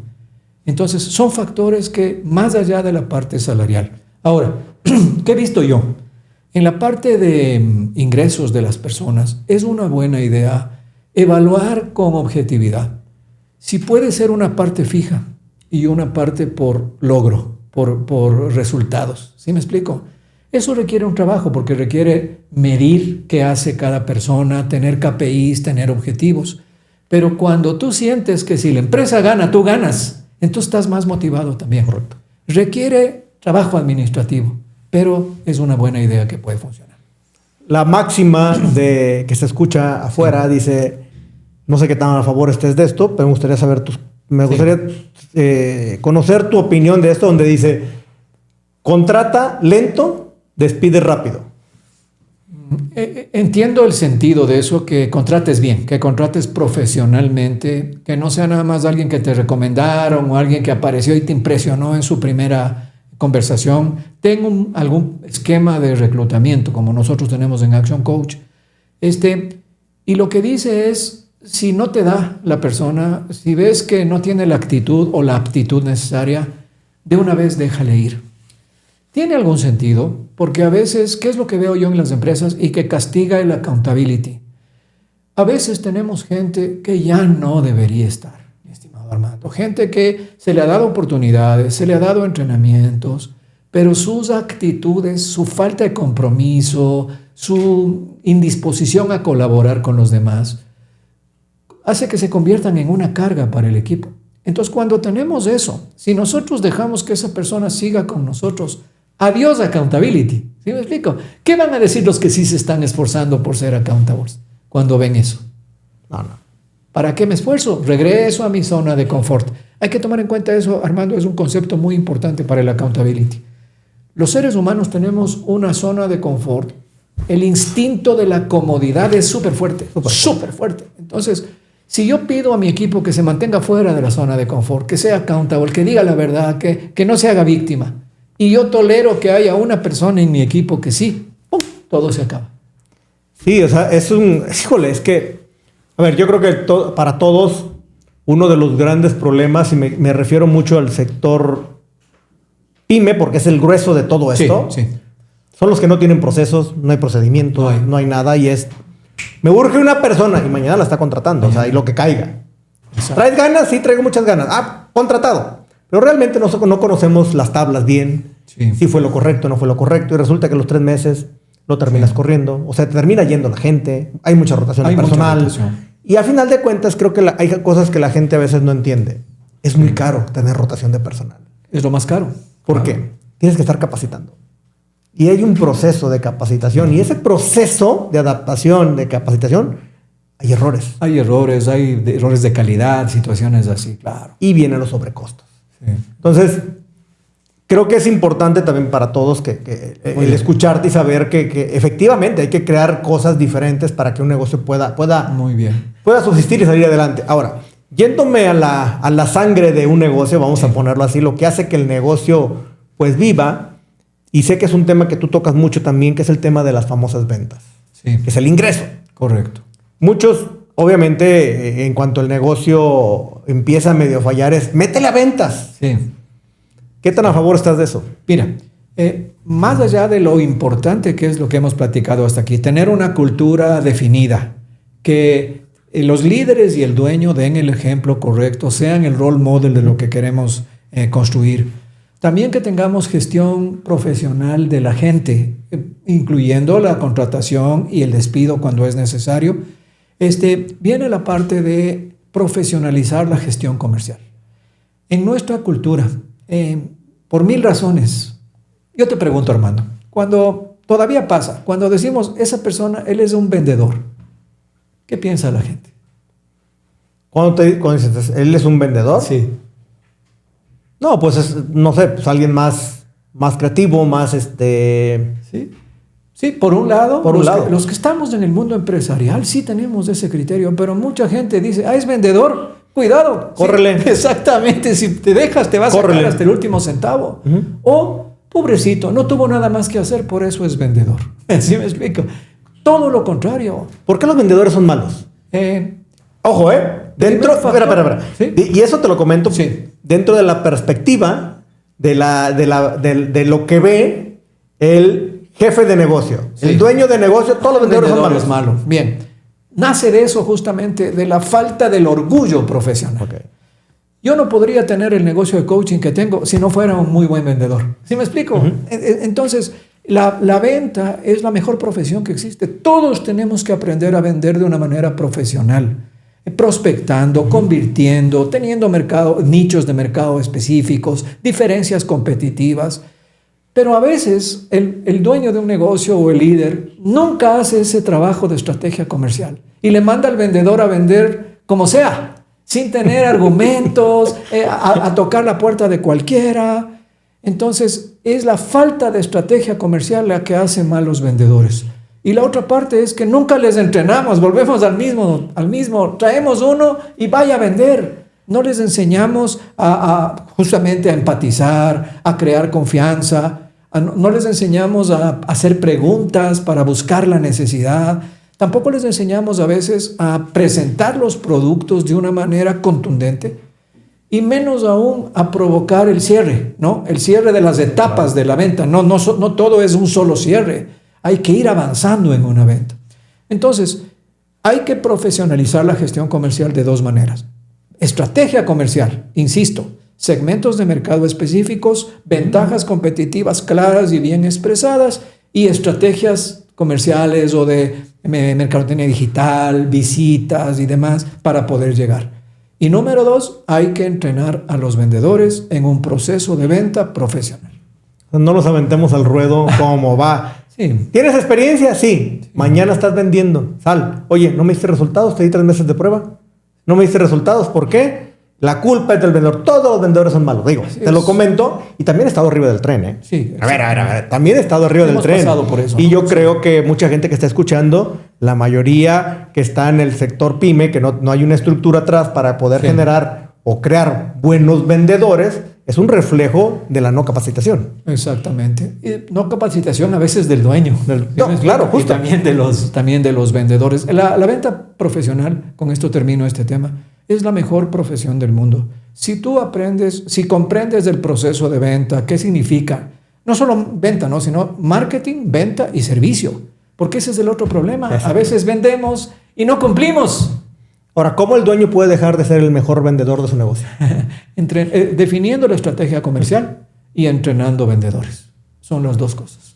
Entonces, son factores que más allá de la parte salarial. Ahora, ¿qué he visto yo? En la parte de ingresos de las personas, es una buena idea evaluar con objetividad. Si puede ser una parte fija y una parte por logro, por resultados. ¿Sí me explico? Eso requiere un trabajo porque requiere medir qué hace cada persona, tener KPIs, tener objetivos. Pero cuando tú sientes que si la empresa gana, tú ganas, entonces estás más motivado también. Correcto. Requiere trabajo administrativo, pero es una buena idea que puede funcionar. La máxima que se escucha afuera sí. Dice, no sé qué tan a favor estés de esto, pero me gustaría conocer tu opinión de esto, donde dice, contrata lento, despide rápido. Entiendo el sentido de eso, que contrates bien, que contrates profesionalmente, que no sea nada más alguien que te recomendaron o alguien que apareció y te impresionó en su primera conversación. Ten algún esquema de reclutamiento, como nosotros tenemos en Action Coach. Y lo que dice es, si no te da la persona, si ves que no tiene la actitud o la aptitud necesaria, de una vez déjale ir. Tiene algún sentido, porque a veces, ¿qué es lo que veo yo en las empresas y que castiga el accountability? A veces tenemos gente que ya no debería estar, mi estimado Armando. Gente que se le ha dado oportunidades, se le ha dado entrenamientos, pero sus actitudes, su falta de compromiso, su indisposición a colaborar con los demás, hace que se conviertan en una carga para el equipo. Entonces, cuando tenemos eso, si nosotros dejamos que esa persona siga con nosotros, adiós accountability. ¿Sí me explico? ¿Qué van a decir los que sí se están esforzando por ser accountables cuando ven eso? No. ¿Para qué me esfuerzo? Regreso a mi zona de confort. Hay que tomar en cuenta eso, Armando, es un concepto muy importante para el accountability. Los seres humanos tenemos una zona de confort. El instinto de la comodidad es súper fuerte. Entonces, si yo pido a mi equipo que se mantenga fuera de la zona de confort, que sea accountable, que diga la verdad, que no se haga víctima, y yo tolero que haya una persona en mi equipo que sí, ¡pum!, todo se acaba. Sí, o sea, es que, a ver, yo creo que para todos, uno de los grandes problemas, y me refiero mucho al sector pyme, porque es el grueso de todo esto, sí. son los que no tienen procesos, no hay procedimiento, no hay nada y es... Me urge una persona y mañana la está contratando, o sea, y lo que caiga. Exacto. ¿Traes ganas? Sí, traigo muchas ganas. Ah, contratado. Pero realmente no conocemos las tablas bien, si fue lo correcto o no fue lo correcto, y resulta que los 3 meses lo terminas corriendo, o sea, te termina yendo la gente, hay mucha rotación de personal. Y al final de cuentas creo que hay cosas que la gente a veces no entiende. Es muy caro tener rotación de personal. Es lo más caro. ¿Por qué? Tienes que estar capacitando. Y hay un proceso de capacitación. Y ese proceso de adaptación, de capacitación, hay errores. Hay errores de calidad, situaciones así, claro. Y vienen los sobrecostos. Sí. Entonces, creo que es importante también para todos el escucharte y saber que efectivamente hay que crear cosas diferentes para que un negocio pueda subsistir y salir adelante. Ahora, yéndome a la sangre de un negocio, vamos a ponerlo así, lo que hace que el negocio pues viva, y sé que es un tema que tú tocas mucho también, que es el tema de las famosas ventas, que es el ingreso. Correcto. Muchos, obviamente, en cuanto el negocio empieza a medio fallar, es métele a ventas. Sí. ¿Qué tan a favor estás de eso? Mira, más allá de lo importante que es lo que hemos platicado hasta aquí, tener una cultura definida, que los líderes y el dueño den el ejemplo correcto, sean el role model de lo que queremos construir. También que tengamos gestión profesional de la gente, incluyendo la contratación y el despido cuando es necesario. Viene la parte de profesionalizar la gestión comercial. En nuestra cultura, por 1000 razones, yo te pregunto, Armando, cuando todavía pasa, cuando decimos esa persona, él es un vendedor, ¿qué piensa la gente? Cuando dices, ¿él es un vendedor? Sí. No, pues no sé, pues alguien más creativo, más Sí, por un lado, los que estamos en el mundo empresarial sí tenemos ese criterio, pero mucha gente dice, es vendedor, cuidado. Córrele. Sí, exactamente, si te dejas te vas a sacar hasta el último centavo. O, pobrecito, no tuvo nada más que hacer, por eso es vendedor. ¿Sí me explico? Todo lo contrario. ¿Por qué los vendedores son malos? Ojo, Espera. ¿Sí? Y eso te lo comento dentro de la perspectiva de lo que ve el jefe de negocio. Sí. El dueño de negocio, todos los vendedores son malos. Es malo. Bien. Nace de eso justamente, de la falta del orgullo profesional. Okay. Yo no podría tener el negocio de coaching que tengo si no fuera un muy buen vendedor. ¿Sí me explico? Entonces, la venta es la mejor profesión que existe. Todos tenemos que aprender a vender de una manera profesional. Prospectando, convirtiendo, teniendo nichos de mercado específicos, diferencias competitivas. Pero a veces el dueño de un negocio o el líder nunca hace ese trabajo de estrategia comercial y le manda al vendedor a vender como sea, sin tener argumentos, a tocar la puerta de cualquiera. Entonces es la falta de estrategia comercial la que hace mal los vendedores. Y la otra parte es que nunca les entrenamos, volvemos al mismo, traemos uno y vaya a vender. No les enseñamos justamente a empatizar, a crear confianza, no les enseñamos a hacer preguntas para buscar la necesidad. Tampoco les enseñamos a veces a presentar los productos de una manera contundente y menos aún a provocar el cierre, ¿no? El cierre de las etapas de la venta. No todo es un solo cierre. Hay que ir avanzando en una venta. Entonces, hay que profesionalizar la gestión comercial de 2 maneras. Estrategia comercial, insisto, segmentos de mercado específicos, ventajas competitivas claras y bien expresadas y estrategias comerciales o de mercadotecnia digital, visitas y demás para poder llegar. Y número 2, hay que entrenar a los vendedores en un proceso de venta profesional. No los aventemos al ruedo como va. Sí. ¿Tienes experiencia? Sí. Mañana estás vendiendo. Sal. Oye, ¿no me diste resultados? Te di 3 meses de prueba. ¿No me diste resultados? ¿Por qué? La culpa es del vendedor. Todos los vendedores son malos. Digo, te lo comento. Y también he estado arriba del tren, ¿eh? Sí. A ver. También he estado arriba del tren. Pasado por eso, y yo creo que mucha gente que está escuchando, la mayoría que está en el sector pyme, que no hay una estructura atrás para poder generar o crear buenos vendedores, es un reflejo de la no capacitación. Exactamente. Y no capacitación a veces del dueño. Claro, justo. Y también de los vendedores. La venta profesional, con esto termino este tema, es la mejor profesión del mundo. Si comprendes el proceso de venta, qué significa, no solo venta, ¿no? Sino marketing, venta y servicio. Porque ese es el otro problema. Exacto. A veces vendemos y no cumplimos. Ahora, ¿cómo el dueño puede dejar de ser el mejor vendedor de su negocio? Definiendo la estrategia comercial y entrenando vendedores. Son las dos cosas.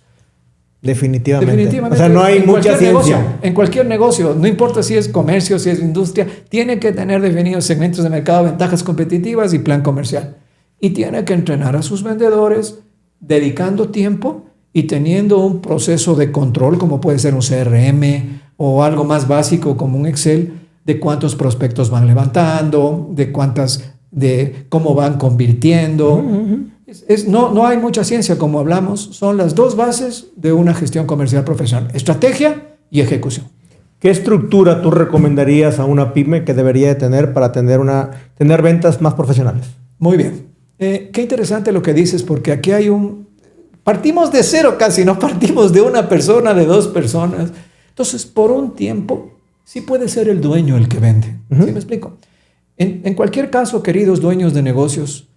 Definitivamente. O sea, no hay mucha ciencia. Negocio, en cualquier negocio, no importa si es comercio, si es industria, tiene que tener definidos segmentos de mercado, ventajas competitivas y plan comercial. Y tiene que entrenar a sus vendedores dedicando tiempo y teniendo un proceso de control, como puede ser un CRM o algo más básico como un Excel, de cuántos prospectos van levantando, de cómo van convirtiendo. No hay mucha ciencia, como hablamos. Son las dos bases de una gestión comercial profesional: estrategia y ejecución. ¿Qué estructura tú recomendarías a una pyme que debería de tener para tener ventas más profesionales? Muy bien. Qué interesante lo que dices, porque aquí hay partimos de cero casi, no partimos de una persona, de dos personas. Entonces, por un tiempo, sí puede ser el dueño el que vende. ¿Sí me explico? En cualquier caso, queridos dueños de negocios,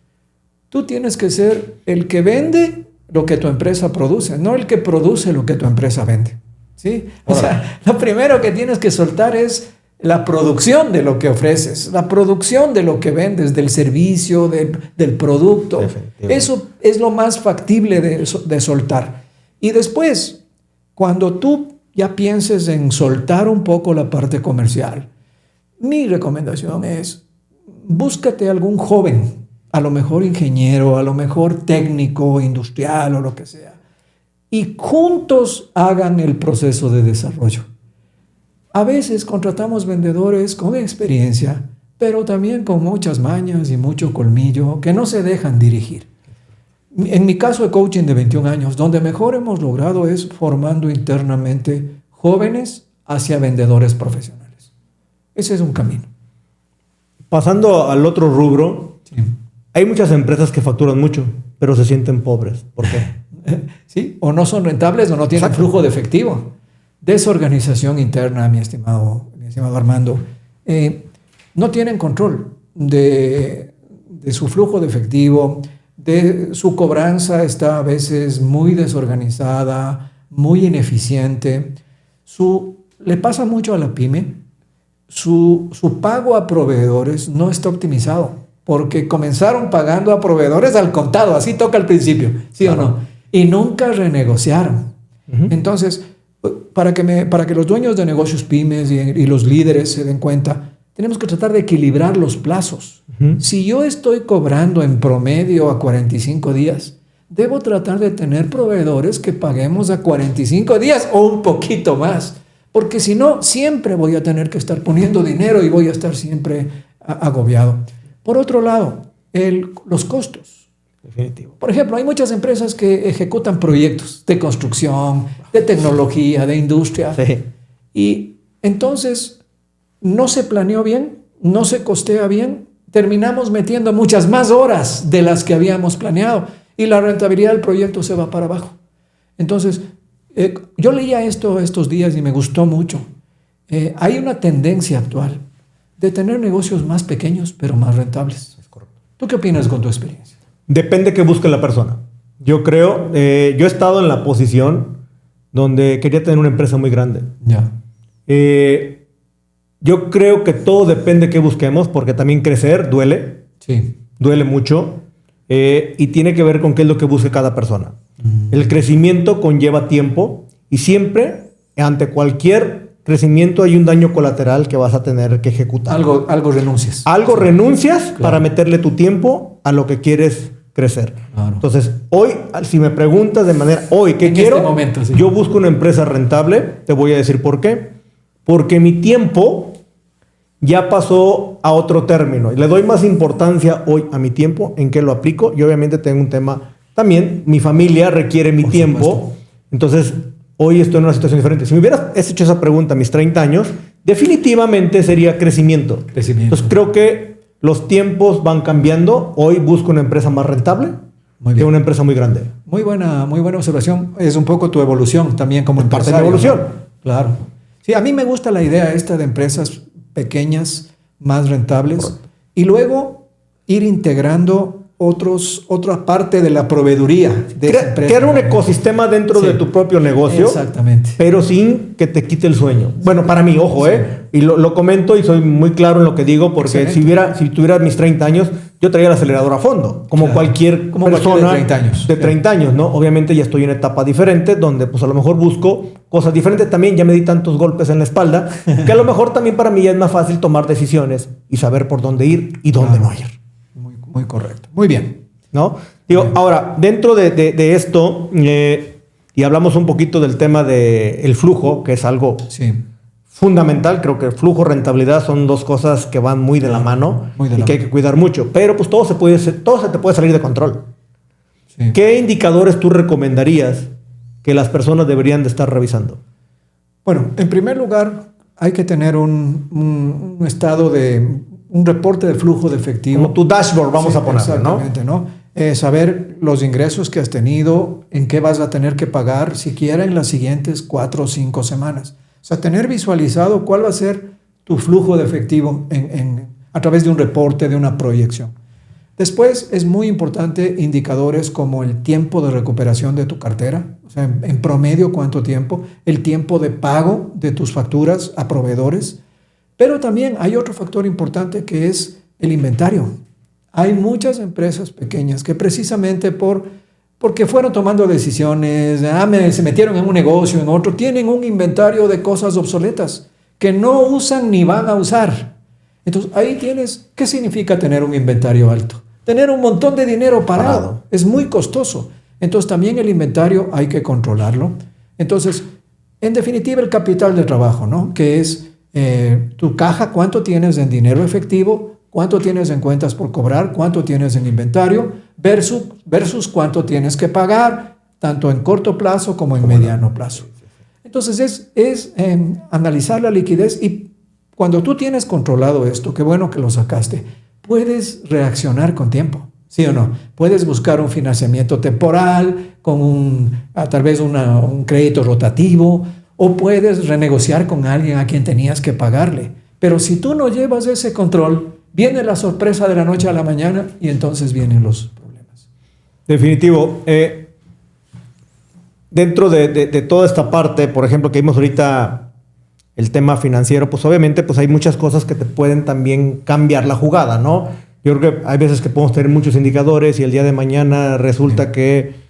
tú tienes que ser el que vende lo que tu empresa produce, no el que produce lo que tu empresa vende. ¿Sí? O sea, lo primero que tienes que soltar es la producción de lo que ofreces, la producción de lo que vendes, del servicio, del producto. Eso es lo más factible de soltar. Y después, cuando tú ya pienses en soltar un poco la parte comercial, mi recomendación es: búscate algún joven, a lo mejor ingeniero, a lo mejor técnico, industrial o lo que sea, y juntos hagan el proceso de desarrollo. A veces contratamos vendedores con experiencia, pero también con muchas mañas y mucho colmillo, que no se dejan dirigir. En mi caso de coaching de 21 años, donde mejor hemos logrado es formando internamente jóvenes hacia vendedores profesionales. Ese es un camino. Pasando al otro rubro, Sí. Hay muchas empresas que facturan mucho, pero se sienten pobres. ¿Por qué? Sí, o no son rentables o no tienen flujo de efectivo. Desorganización interna, mi estimado Armando. No tienen control de su flujo de efectivo, de su cobranza está a veces muy desorganizada, muy ineficiente. Le pasa mucho a la pyme, su pago a proveedores no está optimizado, porque comenzaron pagando a proveedores al contado, así toca al principio, ¿sí o no? Y nunca renegociaron. Entonces, para que los dueños de negocios pymes y los líderes se den cuenta, tenemos que tratar de equilibrar los plazos. Si yo estoy cobrando en promedio a 45 días, debo tratar de tener proveedores que paguemos a 45 días o un poquito más, porque si no, siempre voy a tener que estar poniendo dinero y voy a estar siempre agobiado. Por otro lado, los costos. Definitivo. Por ejemplo, hay muchas empresas que ejecutan proyectos de construcción, de tecnología, de industria. Sí. Y entonces no se planeó bien, no se costea bien, terminamos metiendo muchas más horas de las que habíamos planeado y la rentabilidad del proyecto se va para abajo. Entonces, yo leía esto estos días y me gustó mucho. Hay una tendencia actual de tener negocios más pequeños pero más rentables. Es correcto. ¿Tú qué opinas con tu experiencia? Depende qué busque la persona. Yo creo, yo he estado en la posición donde quería tener una empresa muy grande. Ya. Yo creo que todo depende qué busquemos, porque también crecer duele. Sí. Duele mucho. Y tiene que ver con qué es lo que busque cada persona. El crecimiento conlleva tiempo y siempre, ante cualquier crecimiento, hay un daño colateral que vas a tener que ejecutar. Algo renuncias. Algo renuncias Claro. para meterle tu tiempo a lo que quieres crecer. Claro. Entonces, hoy, si me preguntas de manera, hoy, ¿qué En quiero? este momento, sí. Yo busco una empresa rentable. Te voy a decir por qué. Porque mi tiempo ya pasó a otro término. Le doy más importancia hoy a mi tiempo, en qué lo aplico. Y obviamente tengo un tema también. Mi familia requiere mi tiempo. supuesto. Entonces, hoy estoy en una situación diferente. Si me hubieras hecho esa pregunta a mis 30 años, definitivamente sería crecimiento. Entonces, creo que los tiempos van cambiando. Hoy busco una empresa más rentable que una empresa muy grande. Muy buena observación. Es un poco tu evolución también como Parte empresario. de la evolución. ¿No? Claro. Sí, a mí me gusta la idea esta de empresas pequeñas, más rentables. Correcto. Y luego ir integrando otra parte de la proveeduría de esa empresa. Crear un ecosistema dentro de tu propio negocio. Exactamente. Pero sin que te quite el sueño. Bueno, para mí, ojo, y lo comento y soy muy claro en lo que digo, porque si tuviera mis 30 años, yo traía el acelerador a fondo, como cualquier persona de 30 años. De 30 años, ¿no? Obviamente ya estoy en una etapa diferente, donde pues a lo mejor busco cosas diferentes. También ya me di tantos golpes en la espalda, que a lo mejor también para mí ya es más fácil tomar decisiones y saber por dónde ir y dónde no ir. Muy correcto. Muy bien. ¿No? Digo, ahora, dentro de esto, y hablamos un poquito del tema del flujo, que es algo fundamental. Creo que flujo, rentabilidad son dos cosas que van muy de la mano que hay que cuidar mucho. Pero pues todo se te puede salir de control. Sí. ¿Qué indicadores tú recomendarías que las personas deberían de estar revisando? Bueno, en primer lugar, hay que tener un estado un reporte de flujo de efectivo. Como tu dashboard, vamos a ponerlo, exactamente, ¿no? Saber los ingresos que has tenido, en qué vas a tener que pagar, siquiera en las siguientes 4 o 5 semanas. O sea, tener visualizado cuál va a ser tu flujo de efectivo a través de un reporte, de una proyección. Después, es muy importante indicadores como el tiempo de recuperación de tu cartera, o sea, en promedio, cuánto tiempo, el tiempo de pago de tus facturas a proveedores. Pero también hay otro factor importante que es el inventario. Hay muchas empresas pequeñas que precisamente porque fueron tomando decisiones, se metieron en un negocio, en otro, tienen un inventario de cosas obsoletas que no usan ni van a usar. Entonces ahí tienes, ¿qué significa tener un inventario alto? Tener un montón de dinero parado. Es muy costoso. Entonces también el inventario hay que controlarlo. Entonces, en definitiva, el capital de trabajo, ¿no? Que es tu caja, cuánto tienes en dinero efectivo, cuánto tienes en cuentas por cobrar, cuánto tienes en inventario, versus cuánto tienes que pagar, tanto en corto plazo como en mediano plazo. Entonces es analizar la liquidez, y cuando tú tienes controlado esto, qué bueno que lo sacaste, puedes reaccionar con tiempo, ¿sí o no? Puedes buscar un financiamiento temporal, tal vez un crédito rotativo, o puedes renegociar con alguien a quien tenías que pagarle. Pero si tú no llevas ese control, viene la sorpresa de la noche a la mañana y entonces vienen los problemas. Definitivo. Dentro de toda esta parte, por ejemplo, que vimos ahorita el tema financiero, pues obviamente pues hay muchas cosas que te pueden también cambiar la jugada, ¿no? Yo creo que hay veces que podemos tener muchos indicadores y el día de mañana resulta que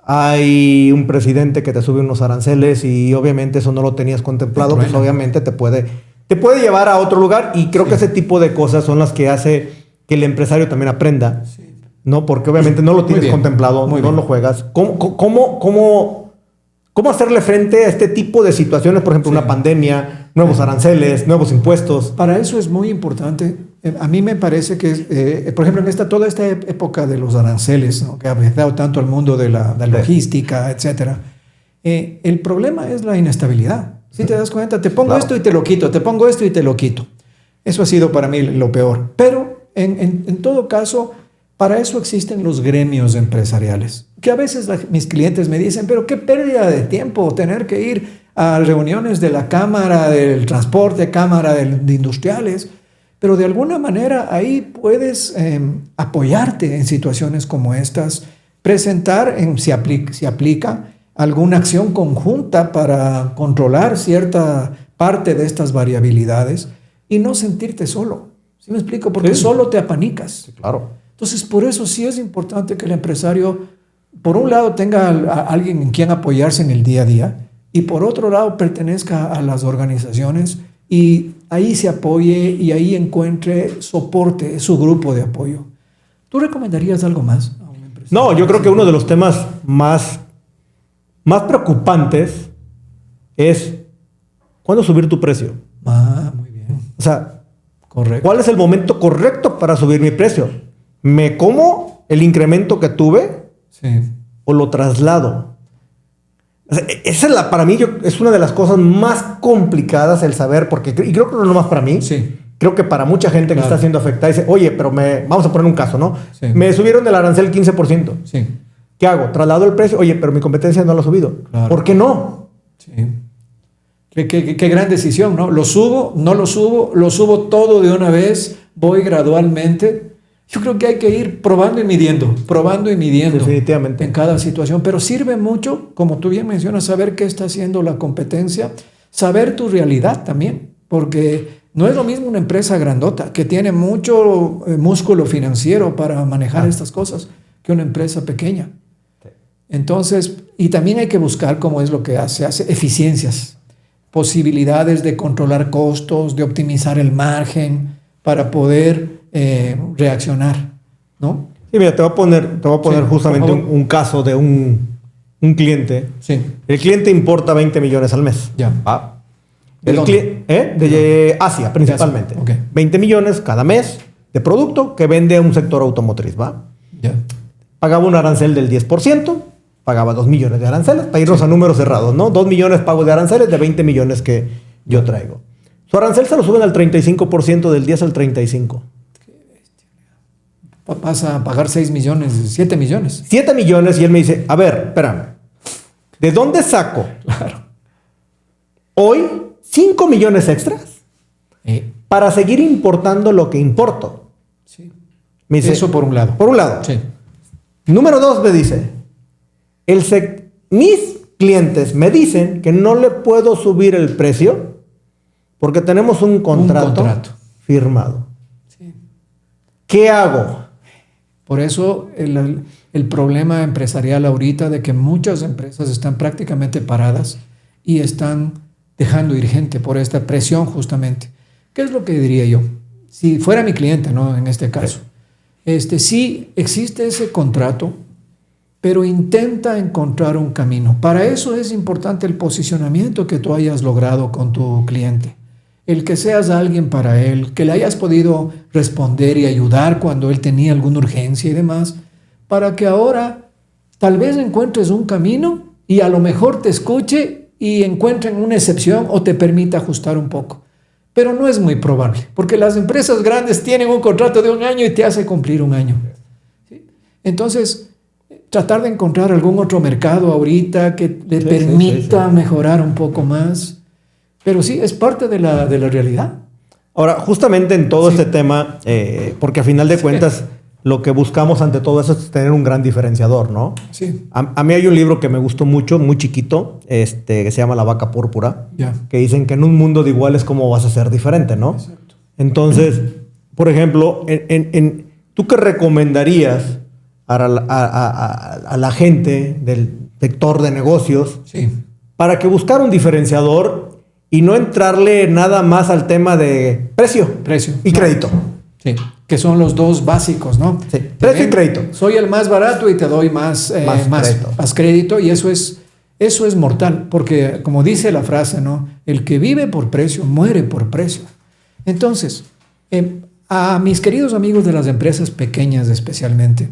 hay un presidente que te sube unos aranceles y obviamente eso no lo tenías contemplado, pues obviamente te puede llevar a otro lugar, y creo que ese tipo de cosas son las que hace que el empresario también aprenda, ¿no? Porque obviamente no lo tienes contemplado, no lo juegas. ¿Cómo hacerle frente a este tipo de situaciones? Por ejemplo, una pandemia, nuevos aranceles, nuevos impuestos. Para eso es muy importante. A mí me parece que, por ejemplo, toda esta época de los aranceles, ¿no? Que ha afectado tanto al mundo de la logística, etcétera, el problema es la inestabilidad. Si te das cuenta, te pongo esto y te lo quito, te pongo esto y te lo quito. Eso ha sido para mí lo peor. Pero en todo caso, para eso existen los gremios empresariales, que a veces mis clientes me dicen, pero qué pérdida de tiempo tener que ir a reuniones de la Cámara del Transporte, Cámara de Industriales. Pero de alguna manera ahí puedes apoyarte en situaciones como estas, presentar, si aplica, alguna acción conjunta para controlar cierta parte de estas variabilidades y no sentirte solo. ¿Sí me explico? Porque solo te apanicas. Sí, claro. Entonces, por eso sí es importante que el empresario, por un lado, tenga a alguien en quien apoyarse en el día a día, y por otro lado, pertenezca a las organizaciones y ahí se apoye y ahí encuentre soporte, su grupo de apoyo. ¿Tú recomendarías algo más a un empresario? No, yo creo que uno de los temas más preocupantes es ¿cuándo subir tu precio? Muy bien. O sea, correcto. ¿Cuál es el momento correcto para subir mi precio? ¿Me como el incremento que tuve? Sí. ¿O lo traslado? O sea, para mí es una de las cosas más complicadas el saber, porque, y creo que no nomás para mí, creo que para mucha gente que está siendo afectada, dice, oye, pero vamos a poner un caso, ¿no? Sí. Me subieron del arancel 15%. Sí. ¿Qué hago? ¿Traslado el precio? Oye, pero mi competencia no lo ha subido. Claro. ¿Por qué no? Sí. Qué gran decisión, ¿no? ¿Lo subo? ¿No lo subo? ¿Lo subo todo de una vez? ¿Voy gradualmente? Yo creo que hay que ir probando y midiendo Definitivamente. en cada situación, pero sirve mucho, como tú bien mencionas, saber qué está haciendo la competencia, saber tu realidad también, porque no es lo mismo una empresa grandota que tiene mucho músculo financiero para manejar estas cosas que una empresa pequeña. Sí. Entonces, y también hay que buscar, como es lo que hace eficiencias, posibilidades de controlar costos, de optimizar el margen para poder reaccionar, ¿no? Sí, mira, te voy a poner justamente un caso de un cliente. Sí. El cliente importa 20 millones al mes. Ya. ¿Va? De Asia, principalmente. De Asia. Okay. 20 millones cada mes de producto que vende a un sector automotriz, ¿va? Ya. Pagaba un arancel del 10%, pagaba 2 millones de aranceles, para irnos a números cerrados, ¿no? 2 millones pago de aranceles de 20 millones que yo traigo. Su arancel se lo suben al 35%, del 10 al 35%. Vas a pagar 6 millones, 7 millones. 7 millones y él me dice, a ver, espérame, ¿de dónde saco? Claro. Hoy 5 millones extras para seguir importando lo que importo. Sí. Me dice, eso por un lado. Por un lado. Sí. Número 2 me dice, mis clientes me dicen que no le puedo subir el precio porque tenemos un contrato firmado. Sí. ¿Qué hago? Por eso el problema empresarial ahorita de que muchas empresas están prácticamente paradas y están dejando ir gente por esta presión justamente. ¿Qué es lo que diría yo? Si fuera mi cliente, ¿no? En este caso. Sí existe ese contrato, pero intenta encontrar un camino. Para eso es importante el posicionamiento que tú hayas logrado con tu cliente. El que seas alguien para él, que le hayas podido responder y ayudar cuando él tenía alguna urgencia y demás, para que ahora tal vez encuentres un camino y a lo mejor te escuche y encuentren una excepción o te permita ajustar un poco. Pero no es muy probable, porque las empresas grandes tienen un contrato de 1 año y te hace cumplir 1 año. ¿Sí? Entonces, tratar de encontrar algún otro mercado ahorita que le permita mejorar un poco más. Pero sí, es parte de la realidad. Ahora, justamente en todo este tema, porque a final de cuentas, lo que buscamos ante todo eso es tener un gran diferenciador, ¿no? Sí. A mí hay un libro que me gustó mucho, muy chiquito, que se llama La Vaca Púrpura, que dicen que en un mundo de iguales, ¿cómo vas a ser diferente, no? Exacto. Entonces, por ejemplo, ¿tú qué recomendarías a la gente del sector de negocios para que buscar un diferenciador y no entrarle nada más al tema de precio y crédito? Sí, que son los dos básicos, ¿no? Sí, precio y crédito. Soy el más barato y te doy más crédito, y eso es mortal, porque como dice la frase, ¿no? El que vive por precio, muere por precio. Entonces, a mis queridos amigos de las empresas pequeñas especialmente,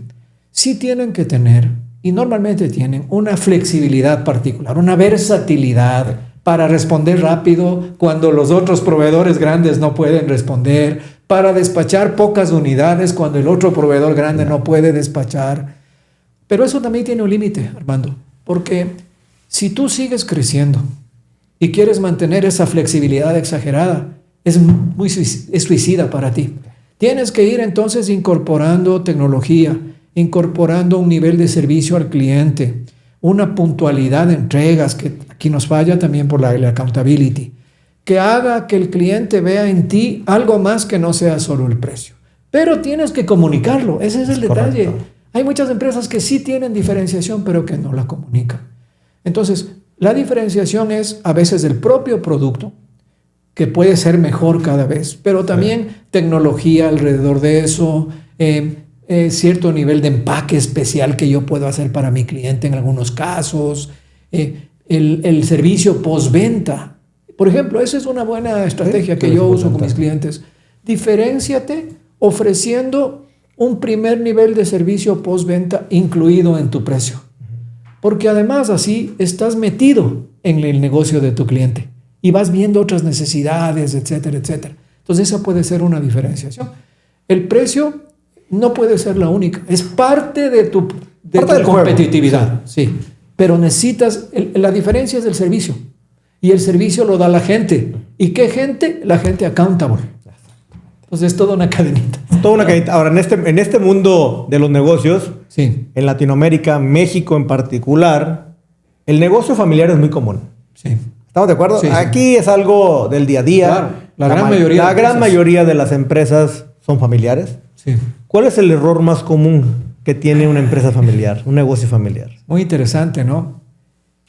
sí tienen que tener, y normalmente tienen, una flexibilidad particular, una versatilidad para responder rápido cuando los otros proveedores grandes no pueden responder, para despachar pocas unidades cuando el otro proveedor grande no puede despachar. Pero eso también tiene un límite, Armando, porque si tú sigues creciendo y quieres mantener esa flexibilidad exagerada, es suicida para ti. Tienes que ir entonces incorporando tecnología, incorporando un nivel de servicio al cliente, una puntualidad de entregas, que aquí nos falla también por la accountability, que haga que el cliente vea en ti algo más que no sea solo el precio. Pero tienes que comunicarlo, ese es el detalle. Correcto. Hay muchas empresas que sí tienen diferenciación, pero que no la comunican. Entonces, la diferenciación es a veces el propio producto, que puede ser mejor cada vez, pero también tecnología alrededor de eso, cierto nivel de empaque especial que yo puedo hacer para mi cliente en algunos casos, el servicio postventa. Por ejemplo, esa es una buena estrategia que yo uso con mis clientes. Diferénciate ofreciendo un primer nivel de servicio postventa incluido en tu precio. Porque además así estás metido en el negocio de tu cliente y vas viendo otras necesidades, etcétera, etcétera. Entonces esa puede ser una diferenciación. El precio no puede ser la única, es parte de tu competitividad. Sí. Pero necesitas, la diferencia es el servicio. Y el servicio lo da la gente. ¿Y qué gente? La gente accountable. Entonces es toda una cadenita. toda una cadenita. Ahora, en este mundo de los negocios, Sí. en Latinoamérica, México en particular, el negocio familiar es muy común. Sí. ¿Estamos de acuerdo? Sí, sí. Aquí es algo del día a día. Claro, la gran mayoría de las empresas son familiares. Sí. ¿Cuál es el error más común que tiene una empresa familiar, un negocio familiar? Muy interesante, ¿no?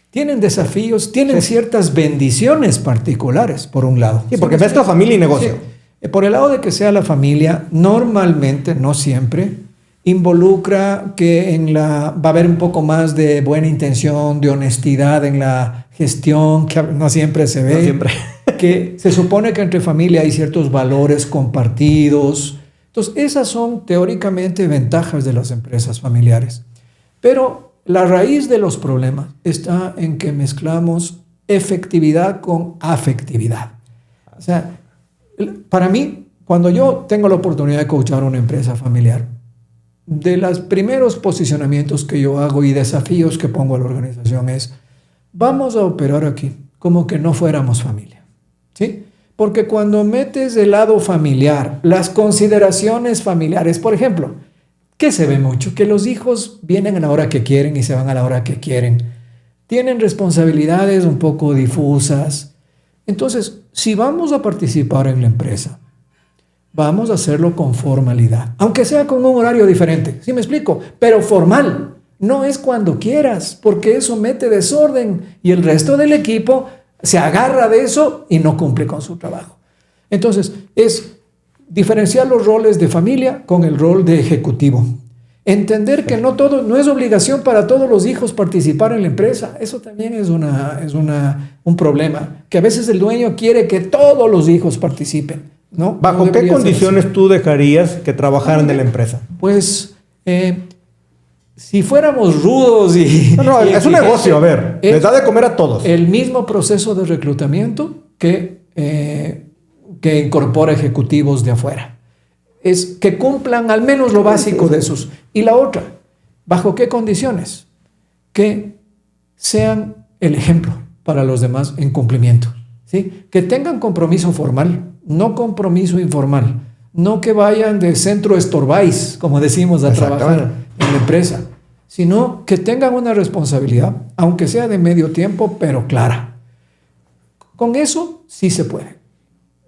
Tienen desafíos, tienen ciertas bendiciones particulares, por un lado. Sí, porque mezcla familia y negocio. Sí. Por el lado de que sea la familia, normalmente, no siempre, involucra que va a haber un poco más de buena intención, de honestidad en la gestión, que no siempre se ve. No siempre. Que se supone que entre familia hay ciertos valores compartidos. Entonces, esas son teóricamente ventajas de las empresas familiares. Pero la raíz de los problemas está en que mezclamos efectividad con afectividad. O sea, para mí, cuando yo tengo la oportunidad de coachar una empresa familiar, de los primeros posicionamientos que yo hago y desafíos que pongo a la organización es: vamos a operar aquí como que no fuéramos familia, ¿sí? Porque cuando metes el lado familiar, las consideraciones familiares, por ejemplo, ¿qué se ve mucho? Que los hijos vienen a la hora que quieren y se van a la hora que quieren. Tienen responsabilidades un poco difusas. Entonces, si vamos a participar en la empresa, vamos a hacerlo con formalidad, aunque sea con un horario diferente. ¿Sí me explico? Pero formal. No es cuando quieras, porque eso mete desorden y el resto del equipo se agarra de eso y no cumple con su trabajo. Entonces, es diferenciar los roles de familia con el rol de ejecutivo. Entender que no es obligación para todos los hijos participar en la empresa. Eso también es un problema, que a veces el dueño quiere que todos los hijos participen, ¿no? ¿Bajo qué condiciones tú dejarías que trabajaran en la empresa? Pues, si fuéramos rudos y... No, es un negocio, a ver. Les da de comer a todos. El mismo proceso de reclutamiento que incorpora ejecutivos de afuera. Es que cumplan al menos lo básico de esos. Y la otra, ¿bajo qué condiciones? Que sean el ejemplo para los demás en cumplimiento, ¿sí? Que tengan compromiso formal, no compromiso informal. No que vayan de centro estorbáis, como decimos, a trabajar en la empresa, sino que tengan una responsabilidad, aunque sea de medio tiempo, pero clara. Con eso sí se puede.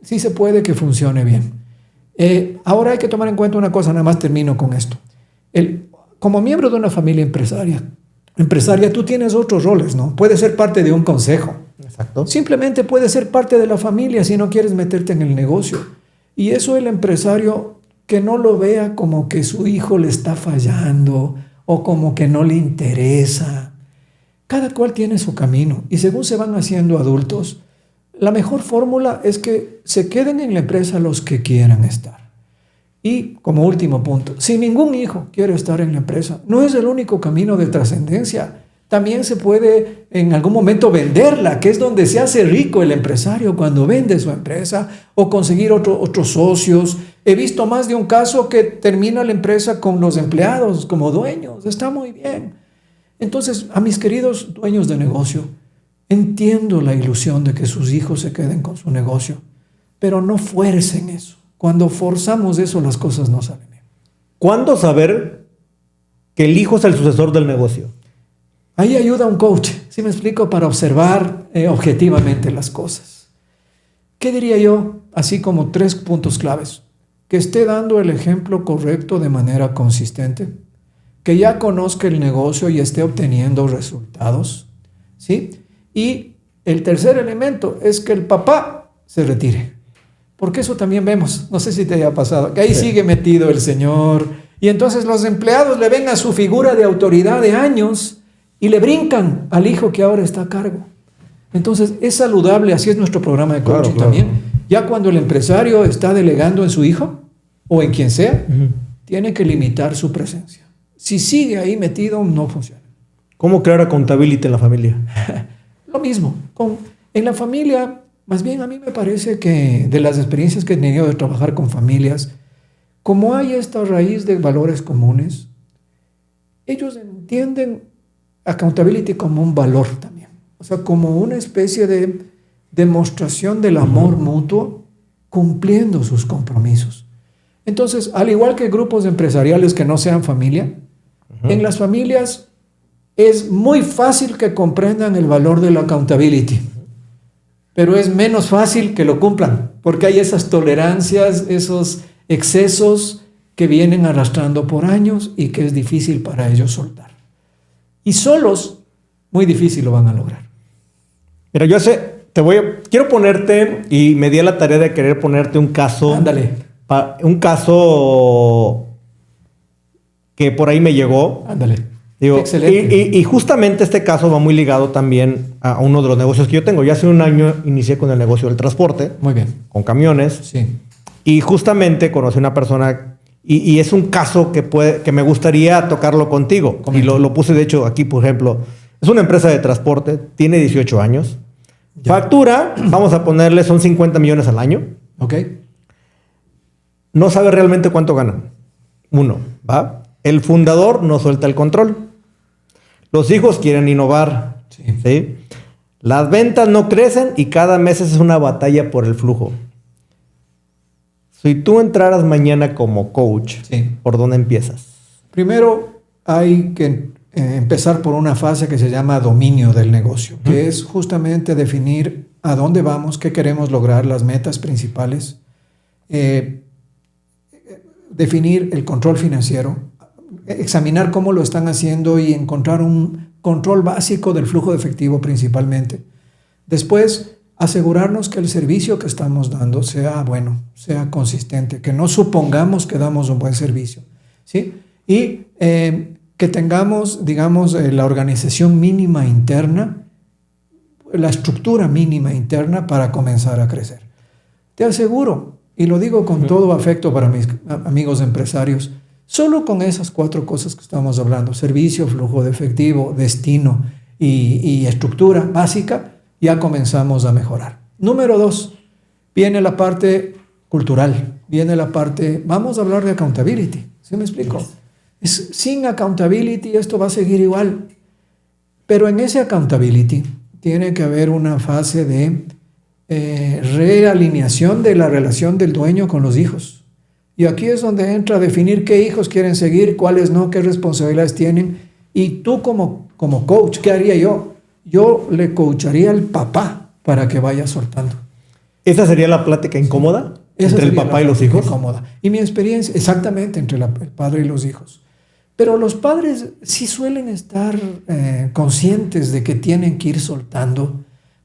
Sí se puede que funcione bien. Ahora hay que tomar en cuenta una cosa, nada más termino con esto. Como miembro de una familia empresaria, tú tienes otros roles, ¿no? Puedes ser parte de un consejo. Exacto. Simplemente puedes ser parte de la familia si no quieres meterte en el negocio. Y eso el empresario que no lo vea como que su hijo le está fallando o como que no le interesa. Cada cual tiene su camino y según se van haciendo adultos, la mejor fórmula es que se queden en la empresa los que quieran estar. Y como último punto, si ningún hijo quiere estar en la empresa, no es el único camino de trascendencia. También se puede en algún momento venderla, que es donde se hace rico el empresario cuando vende su empresa, o conseguir otros socios. He visto más de un caso que termina la empresa con los empleados como dueños. Está muy bien. Entonces, a mis queridos dueños de negocio, entiendo la ilusión de que sus hijos se queden con su negocio, pero no fuercen eso. Cuando forzamos eso, las cosas no salen bien. ¿Cuándo saber que el hijo es el sucesor del negocio? Ahí ayuda un coach, ¿sí me explico? Para observar objetivamente las cosas. ¿Qué diría yo? Así como 3 puntos claves. Que esté dando el ejemplo correcto de manera consistente, que ya conozca el negocio y esté obteniendo resultados, ¿sí? Y el tercer elemento es que el papá se retire. Porque eso también vemos, no sé si te haya pasado, que ahí sigue metido el señor y entonces los empleados le ven a su figura de autoridad de años y le brincan al hijo que ahora está a cargo. Entonces es saludable, así es nuestro programa de coaching también. Ya cuando el empresario está delegando en su hijo o en quien sea, tiene que limitar su presencia. Si sigue ahí metido, no funciona. ¿Cómo crear accountability en la familia? Lo mismo. En la familia, más bien a mí me parece que de las experiencias que he tenido de trabajar con familias, como hay esta raíz de valores comunes, ellos entienden accountability como un valor también. O sea, como una especie de demostración del amor mutuo cumpliendo sus compromisos. Entonces, al igual que grupos empresariales que no sean familia, en las familias es muy fácil que comprendan el valor de la accountability, pero es menos fácil que lo cumplan, porque hay esas tolerancias, esos excesos que vienen arrastrando por años y que es difícil para ellos soltar. Y solos, muy difícil lo van a lograr. Mira, yo sé, quiero ponerte, y me di a la tarea de querer ponerte un caso. Ándale. Un caso que por ahí me llegó. Ándale. Digo, excelente. Y justamente este caso va muy ligado también a uno de los negocios que yo tengo. Ya hace un año inicié con el negocio del transporte. Muy bien. Con camiones. Sí. Y justamente conocí a una persona, y es un caso que me gustaría tocarlo contigo. Comenta. Y lo puse, de hecho, aquí, por ejemplo. Es una empresa de transporte, tiene 18 años. Ya. Factura, vamos a ponerle, son 50 millones al año. Ok. No sabe realmente cuánto ganan. Uno, ¿va? El fundador no suelta el control. Los hijos quieren innovar. Sí. ¿Sí? Las ventas no crecen y cada mes es una batalla por el flujo. Si tú entraras mañana como coach, sí, ¿por dónde empiezas? Primero hay que empezar por una fase que se llama dominio del negocio, que es justamente definir a dónde vamos, qué queremos lograr, las metas principales, definir el control financiero, examinar cómo lo están haciendo y encontrar un control básico del flujo de efectivo principalmente. Después, asegurarnos que el servicio que estamos dando sea bueno, sea consistente, que no supongamos que damos un buen servicio, ¿sí? Y que tengamos, digamos, la organización mínima interna, la estructura mínima interna para comenzar a crecer. Te aseguro, y lo digo con todo afecto para mis amigos empresarios, solo con esas 4 cosas que estamos hablando, servicio, flujo de efectivo, destino y estructura básica, ya comenzamos a mejorar. Número 2, viene la parte cultural, viene la parte, vamos a hablar de accountability, ¿sí me explico? Sin accountability esto va a seguir igual, pero en ese accountability tiene que haber una fase de realineación de la relación del dueño con los hijos. Y aquí es donde entra a definir qué hijos quieren seguir, cuáles no, qué responsabilidades tienen. Y tú como coach, ¿qué haría yo? Yo le coacharía al papá para que vaya soltando. ¿Esa sería la plática incómoda entre el papá y los hijos? Incómoda. Y mi experiencia, exactamente, entre el padre y los hijos. Pero los padres sí suelen estar conscientes de que tienen que ir soltando,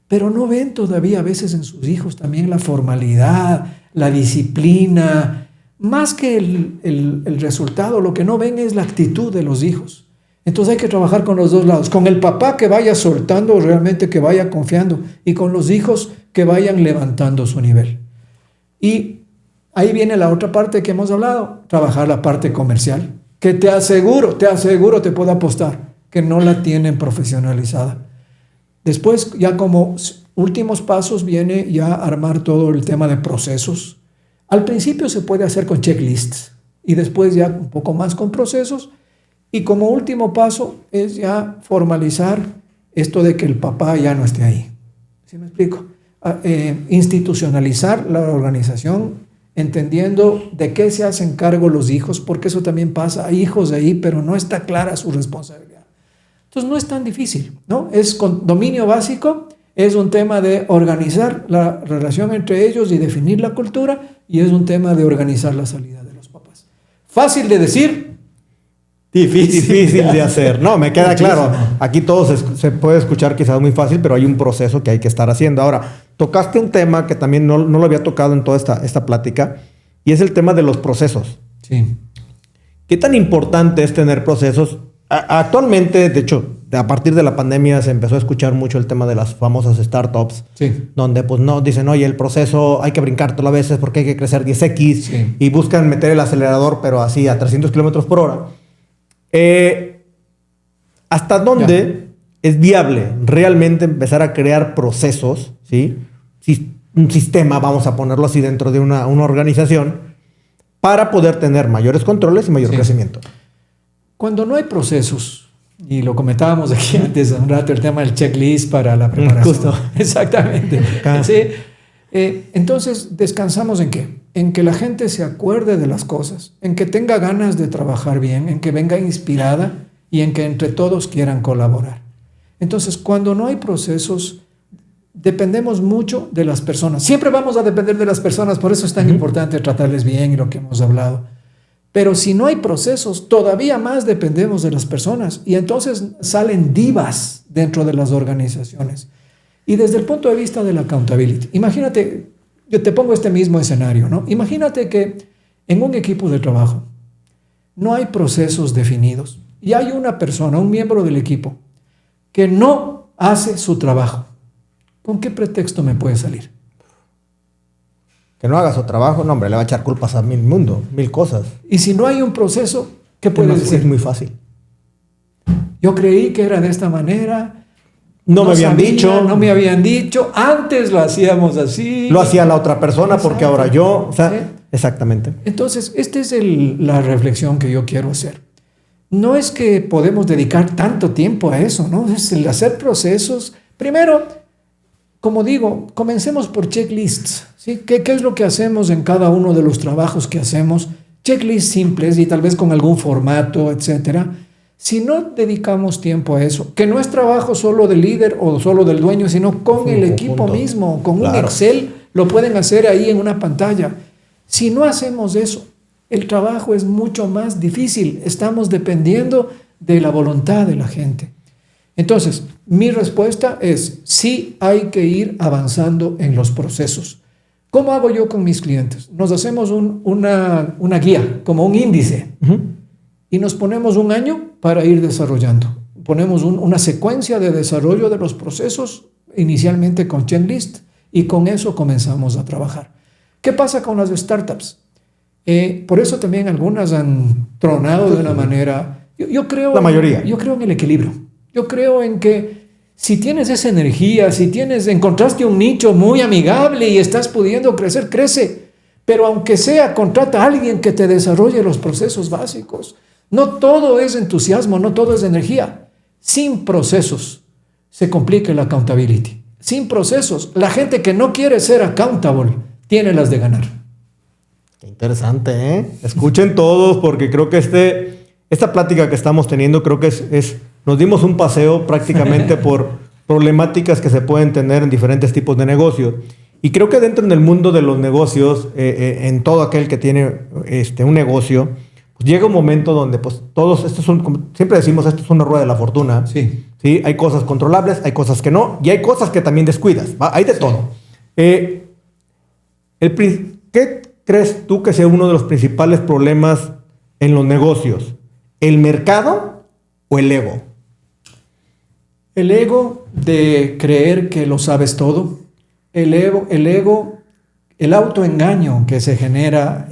pero no ven todavía a veces en sus hijos también la formalidad, la disciplina. Más que el resultado, lo que no ven es la actitud de los hijos. Entonces hay que trabajar con los dos lados. Con el papá que vaya soltando, realmente que vaya confiando, y con los hijos que vayan levantando su nivel. Y ahí viene la otra parte que hemos hablado, trabajar la parte comercial, que te aseguro, te puedo apostar, que no la tienen profesionalizada. Después, ya como últimos pasos, viene ya armar todo el tema de procesos. Al principio se puede hacer con checklists y después ya un poco más con procesos. Y como último paso es ya formalizar esto de que el papá ya no esté ahí. ¿Sí me explico? Institucionalizar la organización, entendiendo de qué se hacen cargo los hijos, porque eso también pasa. Hay hijos de ahí, pero no está clara su responsabilidad. Entonces no es tan difícil, ¿no? Es con dominio básico, es un tema de organizar la relación entre ellos y definir la cultura, y es un tema de organizar la salida de los papás. Fácil de decir, difícil de hacer. No, me queda claro. Aquí todo se puede escuchar quizás muy fácil, pero hay un proceso que hay que estar haciendo. Ahora, tocaste un tema que también no lo había tocado en toda esta plática, y es el tema de los procesos. Sí. ¿Qué tan importante es tener procesos? Actualmente, de hecho, a partir de la pandemia se empezó a escuchar mucho el tema de las famosas startups, sí, donde pues no dicen, oye, el proceso hay que brincártelo a veces porque hay que crecer 10x, sí, y buscan meter el acelerador, pero así a 300 kilómetros por hora. ¿Hasta dónde es viable realmente empezar a crear procesos, ¿sí? Un sistema, vamos a ponerlo así, dentro de una organización, para poder tener mayores controles y mayor crecimiento? Cuando no hay procesos, y lo comentábamos aquí antes un rato, el tema del checklist para la preparación. Justo. Exactamente. Sí. Entonces, ¿descansamos en qué? En que la gente se acuerde de las cosas, en que tenga ganas de trabajar bien, en que venga inspirada y en que entre todos quieran colaborar. Entonces, cuando no hay procesos, dependemos mucho de las personas. Siempre vamos a depender de las personas, por eso es tan importante tratarles bien y lo que hemos hablado. Pero si no hay procesos, todavía más dependemos de las personas y entonces salen divas dentro de las organizaciones. Y desde el punto de vista de la accountability, imagínate, yo te pongo este mismo escenario, ¿no? Imagínate que en un equipo de trabajo no hay procesos definidos y hay una persona, un miembro del equipo, que no hace su trabajo. ¿Con qué pretexto me puede salir? Que no haga su trabajo, no, hombre, le va a echar culpas a mil cosas. Y si no hay un proceso, ¿qué puede decir? Es muy fácil. Yo creí que era de esta manera. No me habían dicho. No me habían dicho. Antes lo hacíamos así. Lo hacía la otra persona. Exacto. Porque ahora yo. O sea, ¿sí? Exactamente. Entonces, esta es la reflexión que yo quiero hacer. No es que podemos dedicar tanto tiempo a eso, ¿no? Es el hacer procesos. Primero, como digo, comencemos por checklists, ¿sí? ¿Qué es lo que hacemos en cada uno de los trabajos que hacemos? Checklists simples y tal vez con algún formato, etcétera. Si no dedicamos tiempo a eso, que no es trabajo solo del líder o solo del dueño, sino con el equipo mismo, con un Excel, lo pueden hacer ahí en una pantalla. Si no hacemos eso, el trabajo es mucho más difícil. Estamos dependiendo de la voluntad de la gente. Entonces, mi respuesta es, sí hay que ir avanzando en los procesos. ¿Cómo hago yo con mis clientes? Nos hacemos una guía, como un índice, y nos ponemos un año para ir desarrollando. Ponemos una secuencia de desarrollo de los procesos, inicialmente con checklist, y con eso comenzamos a trabajar. ¿Qué pasa con las startups? Por eso también algunas han tronado de una manera... Yo creo, la mayoría. Yo creo en el equilibrio. Yo creo en que si tienes esa energía, si encontraste un nicho muy amigable y estás pudiendo crecer, crece. Pero aunque sea, contrata a alguien que te desarrolle los procesos básicos. No todo es entusiasmo, no todo es energía. Sin procesos se complica la accountability. Sin procesos, la gente que no quiere ser accountable tiene las de ganar. Qué interesante, ¿eh? Escuchen todos porque creo que esta plática que estamos teniendo creo que nos dimos un paseo prácticamente por problemáticas que se pueden tener en diferentes tipos de negocios. Y creo que dentro del mundo de los negocios, en todo aquel que tiene un negocio, pues llega un momento donde pues todos, como siempre decimos, esto es una rueda de la fortuna. Sí. ¿Sí? Hay cosas controlables, hay cosas que no, y hay cosas que también descuidas. ¿Va? Hay de todo. ¿Qué crees tú que sea uno de los principales problemas en los negocios? ¿El mercado o el ego? El ego de creer que lo sabes todo. El ego, el autoengaño que se genera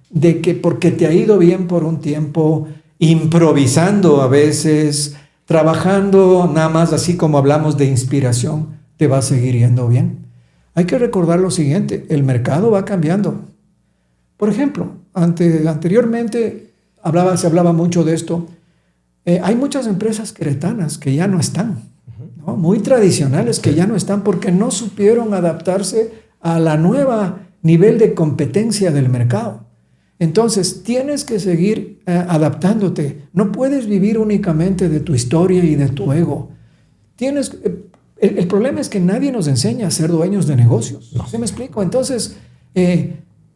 de que porque te ha ido bien por un tiempo, improvisando a veces, trabajando nada más así como hablamos de inspiración, te va a seguir yendo bien. Hay que recordar lo siguiente, el mercado va cambiando. Por ejemplo, anteriormente se hablaba mucho de esto. Hay muchas empresas queretanas que ya no están, ¿no? Muy tradicionales que ya no están porque no supieron adaptarse a la nueva nivel de competencia del mercado. Entonces, tienes que seguir adaptándote. No puedes vivir únicamente de tu historia y de tu ego. El problema es que nadie nos enseña a ser dueños de negocios. No. ¿Sí me explico? Entonces,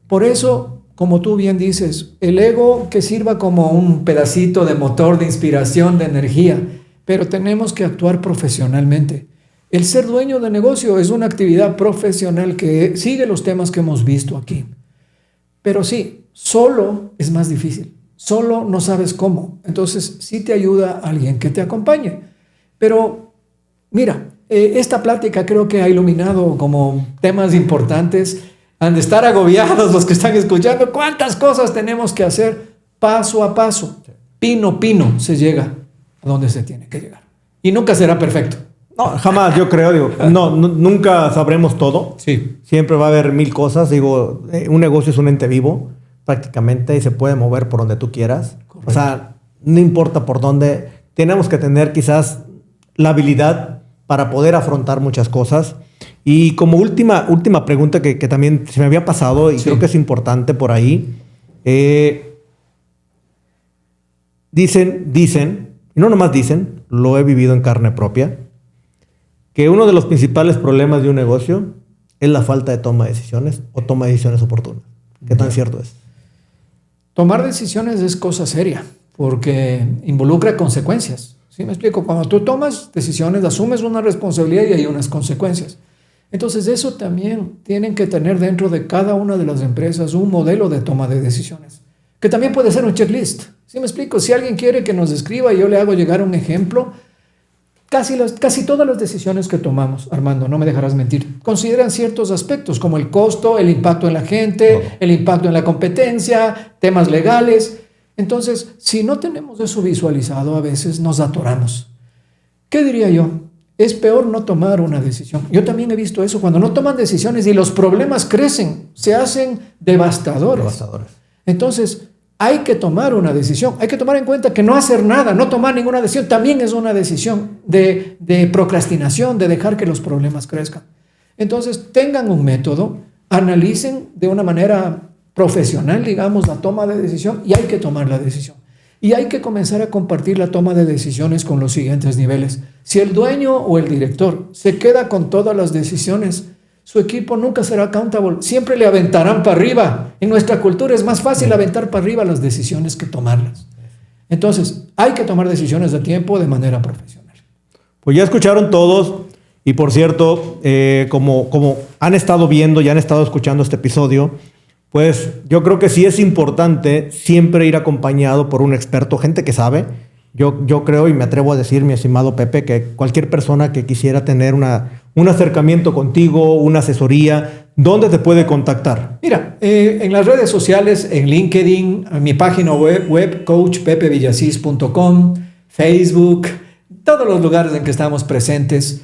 por eso... Como tú bien dices, el ego que sirva como un pedacito de motor, de inspiración, de energía, pero tenemos que actuar profesionalmente. El ser dueño de negocio es una actividad profesional que sigue los temas que hemos visto aquí. Pero sí, solo es más difícil. Solo no sabes cómo. Entonces, sí te ayuda alguien que te acompañe. Pero, mira, esta plática creo que ha iluminado como temas importantes. Han de estar agobiados los que están escuchando. ¿Cuántas cosas tenemos que hacer paso a paso? Pino a pino se llega a donde se tiene que llegar. Y nunca será perfecto. No, jamás, yo creo. Nunca sabremos todo. Sí. Siempre va a haber mil cosas. Un negocio es un ente vivo prácticamente y se puede mover por donde tú quieras. Correcto. O sea, no importa por dónde. Tenemos que tener quizás la habilidad para poder afrontar muchas cosas. Y como última pregunta que también se me había pasado y creo que es importante por ahí. Dicen, y no nomás dicen, lo he vivido en carne propia, que uno de los principales problemas de un negocio es la falta de toma de decisiones o toma de decisiones oportunas. ¿Qué tan cierto es? Tomar decisiones es cosa seria porque involucra consecuencias. ¿Sí me explico? Cuando tú tomas decisiones, asumes una responsabilidad y hay unas consecuencias. Entonces eso también tienen que tener dentro de cada una de las empresas un modelo de toma de decisiones, que también puede ser un checklist. ¿Sí me explico? Si alguien quiere que nos escriba y yo le hago llegar un ejemplo, casi todas las decisiones que tomamos, Armando, no me dejarás mentir, consideran ciertos aspectos como el costo, el impacto en la gente, el impacto en la competencia, temas legales. Entonces, si no tenemos eso visualizado, a veces nos atoramos. ¿Qué diría yo? Es peor no tomar una decisión. Yo también he visto eso, cuando no toman decisiones y los problemas crecen, se hacen devastadores. Entonces, hay que tomar una decisión. Hay que tomar en cuenta que no hacer nada, no tomar ninguna decisión, también es una decisión de procrastinación, de dejar que los problemas crezcan. Entonces, tengan un método, analicen de una manera profesional, digamos, la toma de decisión y hay que tomar la decisión. Y hay que comenzar a compartir la toma de decisiones con los siguientes niveles. Si el dueño o el director se queda con todas las decisiones, su equipo nunca será accountable. Siempre le aventarán para arriba. En nuestra cultura es más fácil aventar para arriba las decisiones que tomarlas. Entonces, hay que tomar decisiones a tiempo de manera profesional. Pues ya escucharon todos. Y por cierto, como han estado viendo y han estado escuchando este episodio, pues yo creo que sí es importante siempre ir acompañado por un experto, gente que sabe. Yo creo y me atrevo a decir, mi estimado Pepe, que cualquier persona que quisiera tener un acercamiento contigo, una asesoría, ¿dónde te puede contactar? Mira, en las redes sociales, en LinkedIn, en mi página web coachpepevillasis.com, Facebook, todos los lugares en que estamos presentes.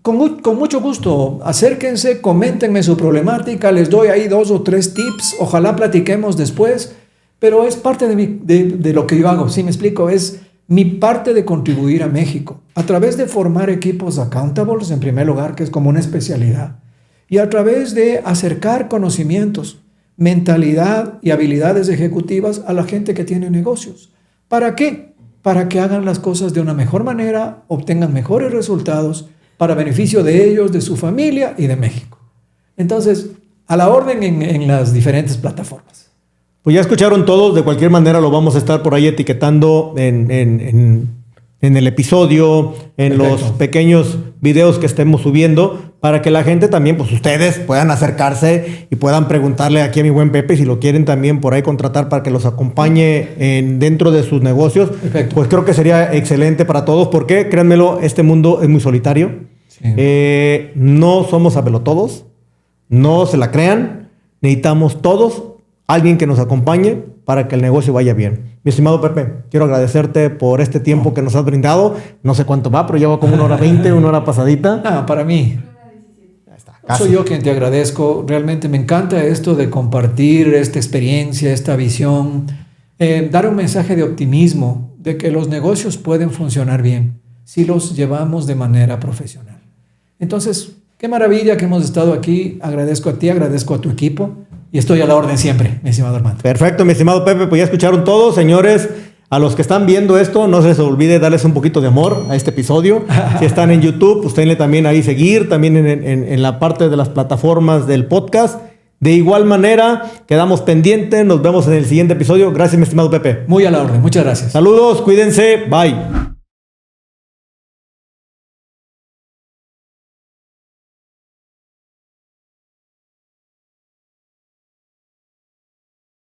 Con mucho gusto, acérquense, coméntenme su problemática, les doy ahí 2 o 3 tips, ojalá platiquemos después, pero es parte de lo que yo hago, ¿sí me explico? Es mi parte de contribuir a México, a través de formar equipos accountables, en primer lugar, que es como una especialidad, y a través de acercar conocimientos, mentalidad y habilidades ejecutivas a la gente que tiene negocios. ¿Para qué? Para que hagan las cosas de una mejor manera, obtengan mejores resultados, para beneficio de ellos, de su familia y de México. Entonces, a la orden en las diferentes plataformas. Pues ya escucharon todos, de cualquier manera lo vamos a estar por ahí etiquetando en el episodio, en Perfecto. Los pequeños videos que estemos subiendo, para que la gente también, pues ustedes puedan acercarse y puedan preguntarle aquí a mi buen Pepe si lo quieren también por ahí contratar para que los acompañe dentro de sus negocios. Perfecto. Pues creo que sería excelente para todos, porque créanmelo, este mundo es muy solitario. Sí. No somos sabelotodos, no se la crean, necesitamos todos alguien que nos acompañe para que el negocio vaya bien. Mi estimado Pepe, quiero agradecerte por este tiempo que nos has brindado. No sé cuánto va, pero lleva como 1:20, 1 hora pasadita. Para mí. Soy yo quien te agradezco. Realmente me encanta esto de compartir esta experiencia, esta visión, dar un mensaje de optimismo, de que los negocios pueden funcionar bien si los llevamos de manera profesional. Entonces, qué maravilla que hemos estado aquí. Agradezco a ti, agradezco a tu equipo y estoy a la orden siempre, mi estimado Armando. Perfecto, mi estimado Pepe. Pues ya escucharon todos, señores. A los que están viendo esto, no se les olvide darles un poquito de amor a este episodio. Si están en YouTube, pues denle también ahí seguir, también en la parte de las plataformas del podcast. De igual manera, quedamos pendientes. Nos vemos en el siguiente episodio. Gracias, mi estimado Pepe. Muy a la orden. Muchas gracias. Saludos, cuídense. Bye.